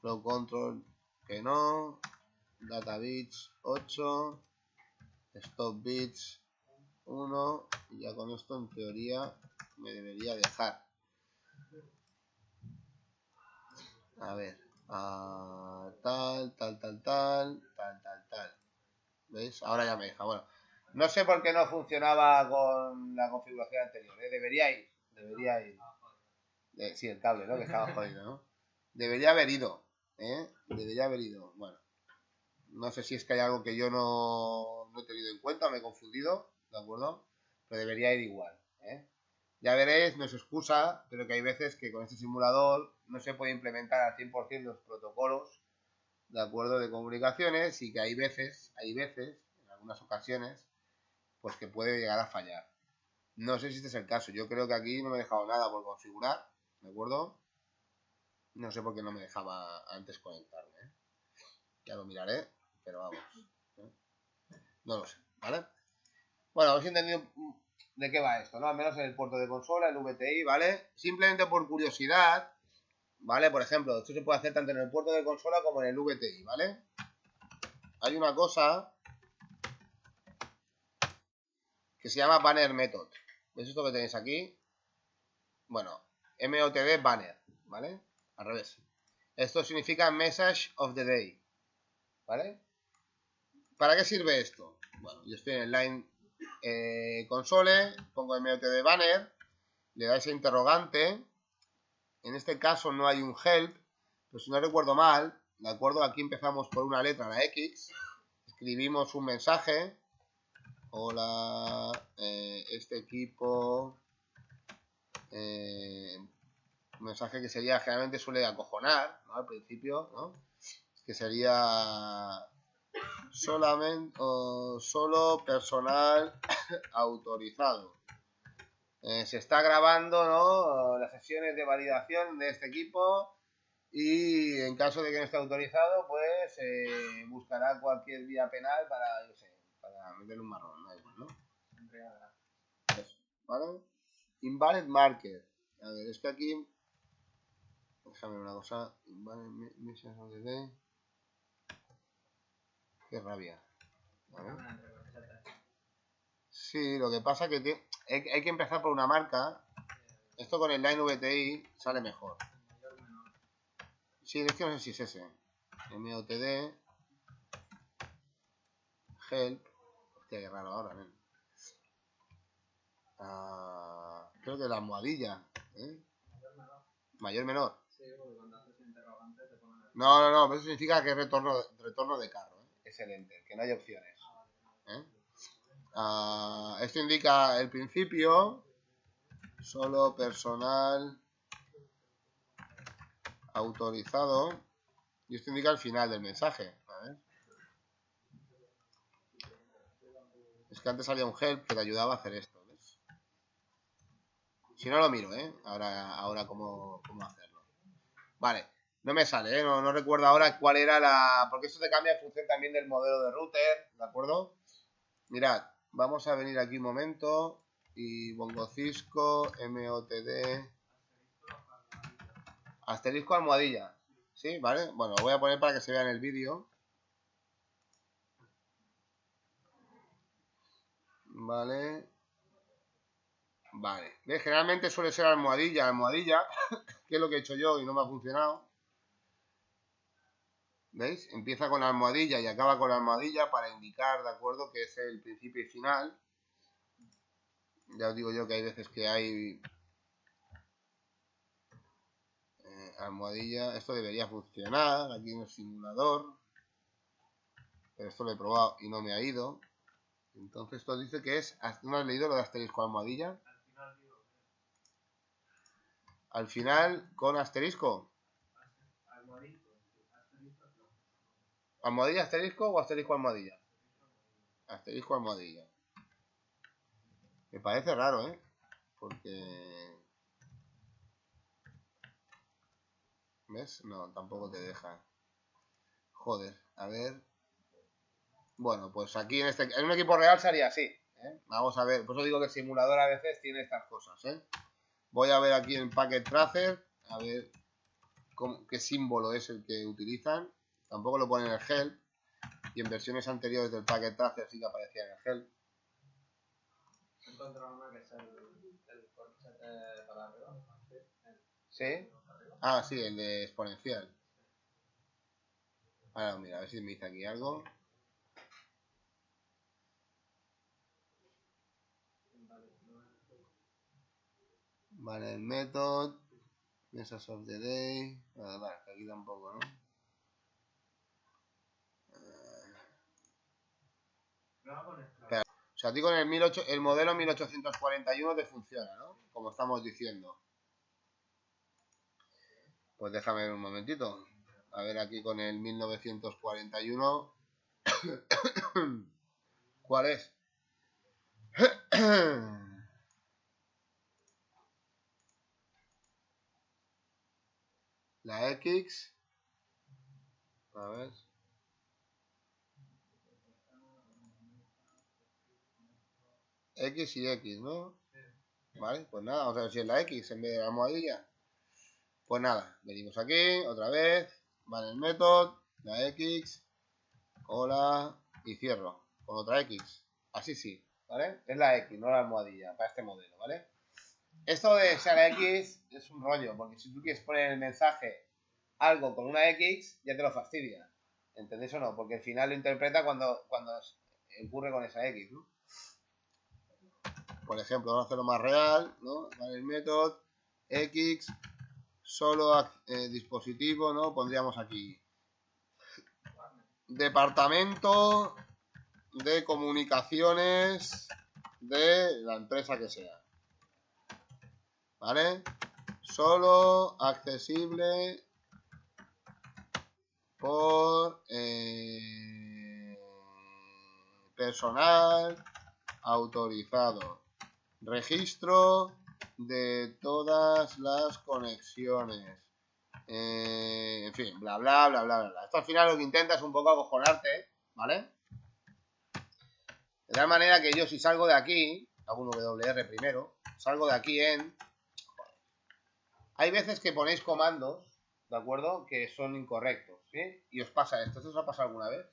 Flow control, que no. Data bits 8. Stop bits 1. Y ya con esto en teoría me debería dejar. A ver. Tal. ¿Veis? Ahora ya me deja. Bueno. No sé por qué no funcionaba con la configuración anterior, ¿eh? Debería ir. Sí, el cable, ¿no? Que estaba jodido, ¿no? Debería haber ido, ¿eh? Bueno. No sé si es que hay algo que yo no he tenido en cuenta, me he confundido, ¿de acuerdo? Pero debería ir igual, ¿eh? Ya veréis, no es excusa, pero que hay veces que con este simulador no se puede implementar al 100% los protocolos, ¿de acuerdo? De comunicaciones y que hay veces, en algunas ocasiones, pues que puede llegar a fallar. No sé si este es el caso, yo creo que aquí no me he dejado nada por configurar, ¿de acuerdo? No sé por qué no me dejaba antes conectarme, ¿eh? Ya lo miraré, pero vamos, ¿eh? No lo sé, ¿vale? Bueno, habéis entendido de qué va esto, ¿no? Al menos en el puerto de consola, el VTI, ¿vale? Simplemente por curiosidad, ¿vale? Por ejemplo, esto se puede hacer tanto en el puerto de consola como en el VTI, ¿vale? Hay una cosa que se llama banner method. ¿Veis esto que tenéis aquí? Bueno, MOTD banner, ¿vale? Al revés. Esto significa message of the day, ¿vale? ¿Para qué sirve esto? Bueno, yo estoy en el line console, pongo MOTD banner, le dais a interrogante. En este caso no hay un help, pero si no recuerdo mal, ¿de acuerdo? Aquí empezamos por una letra, la X, escribimos un mensaje. Hola, este equipo... un mensaje que sería, generalmente suele acojonar, ¿no? Al principio, ¿no? Que sería solamente solo personal autorizado. Se está grabando, ¿no? Las sesiones de validación de este equipo y en caso de que no esté autorizado, pues buscará cualquier vía penal para, yo sé, para meterle un marrón, da igual, ¿no? Eso, ¿vale? Invalid marker. A ver, es que aquí... Déjame ver una cosa. Vale, Missions of the Day. Qué rabia. A ver. Sí, lo que pasa es que hay que empezar por una marca. Esto con el Line VTI sale mejor. Sí, es que no sé si es ese. MOTD. Help. Hostia, qué raro ahora, ¿eh? Creo que la almohadilla. ¿Eh? Mayor menor. Sí, porque cuando haces interrogante te ponen el... No, pero eso significa que es retorno de carro. ¿Eh? Es el enter, que no hay opciones. ¿Eh? Esto indica el principio. Solo personal autorizado. Y esto indica el final del mensaje. A ver. Es que antes salía un help que te ayudaba a hacer esto, ¿ves? Si no lo miro, ¿eh? Ahora cómo hacerlo. Vale, no me sale, ¿eh? No recuerdo ahora cuál era la... Porque esto te cambia en función también del modelo de router, ¿de acuerdo? Mirad, vamos a venir aquí un momento. Y Bongo Cisco, MOTD... Asterisco almohadilla. ¿Sí? ¿Vale? Bueno, lo voy a poner para que se vea en el vídeo. Vale. Vale. ¿Ves? Generalmente suele ser almohadilla, que es lo que he hecho yo y no me ha funcionado. ¿Veis? Empieza con almohadilla y acaba con almohadilla para indicar, ¿de acuerdo? Que es el principio y final. Ya os digo yo que hay veces que hay almohadilla. Esto debería funcionar aquí en el simulador. Pero esto lo he probado y no me ha ido. Entonces esto dice que es... ¿No has leído lo de asterisco almohadilla? Al final con asterisco. ¿Almohadilla asterisco o asterisco almohadilla? Asterisco almohadilla. Me parece raro, ¿eh? Porque... ¿Ves? No, tampoco te deja. Joder, a ver. Bueno, pues aquí en un equipo real sería así, ¿eh? Vamos a ver, por eso digo que el simulador a veces tiene estas cosas, ¿eh? Voy a ver aquí en Packet Tracer, a ver qué símbolo es el que utilizan. Tampoco lo ponen en el help. Y en versiones anteriores del Packet Tracer sí que aparecía en el help. He encontrado una que es el corte para arriba. ¿Sí? Ah, sí, el de exponencial. Ahora, mira, a ver si me dice aquí algo. Vale, el method. Mesas of the day. Vale, aquí tampoco, ¿no? Espera. O sea, a ti con el modelo 1841 te funciona, ¿no? Como estamos diciendo. Pues déjame ver un momentito. A ver aquí con el 1941. ¿Cuál es? La X. A ver. X y X, ¿no? Vale, pues nada, vamos a ver si es la X en vez de la almohadilla. Pues nada, venimos aquí, otra vez. Vale, el método, la X. Hola. Y cierro con otra X. Así sí, ¿vale? Es la X, no la almohadilla, para este modelo, ¿vale? Esto de ser la X es un rollo, porque si tú quieres poner en el mensaje algo con una X, ya te lo fastidia. ¿Entendéis o no? Porque al final lo interpreta cuando ocurre con esa X, ¿no? Por ejemplo, vamos a hacerlo más real, ¿no? Vale, el método X, solo dispositivo, ¿no? Pondríamos aquí departamento de comunicaciones de la empresa que sea. ¿Vale? Solo accesible por personal autorizado. Registro de todas las conexiones. En fin, bla, bla, bla, bla, bla. Esto al final lo que intenta es un poco acojonarte, ¿vale? De tal manera que yo si salgo de aquí, hago un WR primero, salgo de aquí en... Hay veces que ponéis comandos, ¿de acuerdo? Que son incorrectos, ¿sí? Y os pasa esto. ¿Esto os ha pasado alguna vez?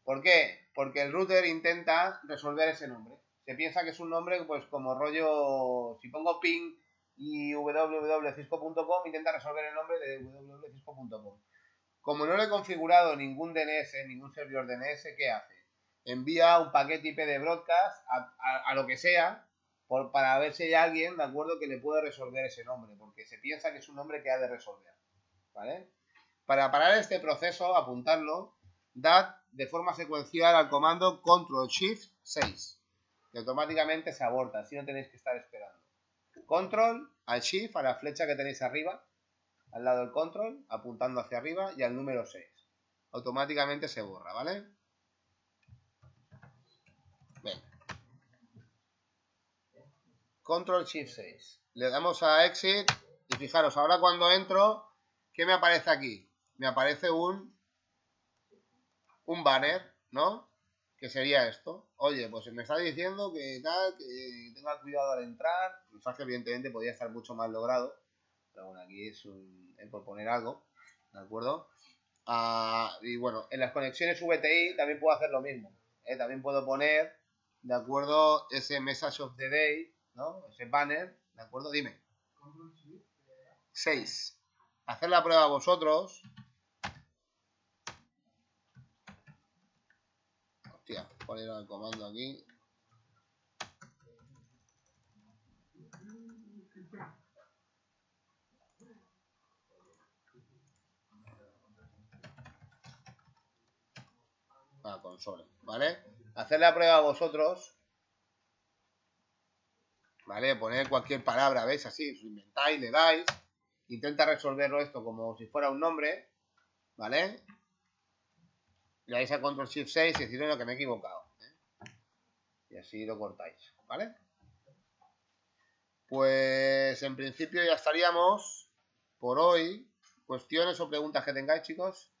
¿Por qué? Porque el router intenta resolver ese nombre. Se piensa que es un nombre, pues como rollo, si pongo ping y www.cisco.com, intenta resolver el nombre de www.cisco.com. Como no le he configurado ningún DNS, ningún servidor DNS, ¿qué hace? Envía un paquete IP de broadcast a lo que sea para ver si hay alguien, ¿de acuerdo?, que le puede resolver ese nombre, porque se piensa que es un nombre que ha de resolver, ¿vale? Para parar este proceso, apuntarlo, dad de forma secuencial al comando Ctrl-Shift-6, que automáticamente se aborta, así no tenéis que estar esperando. Control al Shift, a la flecha que tenéis arriba, al lado del control, apuntando hacia arriba, y al número 6. Automáticamente se borra, ¿vale? Venga. Control Shift 6. Le damos a Exit y fijaros, ahora cuando entro, ¿qué me aparece aquí? Me aparece un banner, ¿no? Que sería esto. Oye, pues me está diciendo que tal, que tenga cuidado al entrar. El mensaje evidentemente podría estar mucho más logrado. Pero bueno, aquí es por poner algo, ¿de acuerdo? Y bueno, en las conexiones VTI también puedo hacer lo mismo. También puedo poner, ¿de acuerdo? Ese message of the day, ¿no? Ese banner, ¿de acuerdo? Dime. 6. Hacer la prueba vosotros. Hostia, ¿cuál era el comando aquí? Consola, ¿vale? Hacer la prueba vosotros, ¿vale? Poner cualquier palabra, ¿veis? Así, os inventáis, le dais, intenta resolverlo esto como si fuera un nombre, ¿vale? Le dais a Ctrl Shift 6 y decir, no, que me he equivocado, ¿eh? Y así lo cortáis, ¿vale? Pues en principio ya estaríamos por hoy. ¿Cuestiones o preguntas que tengáis, chicos?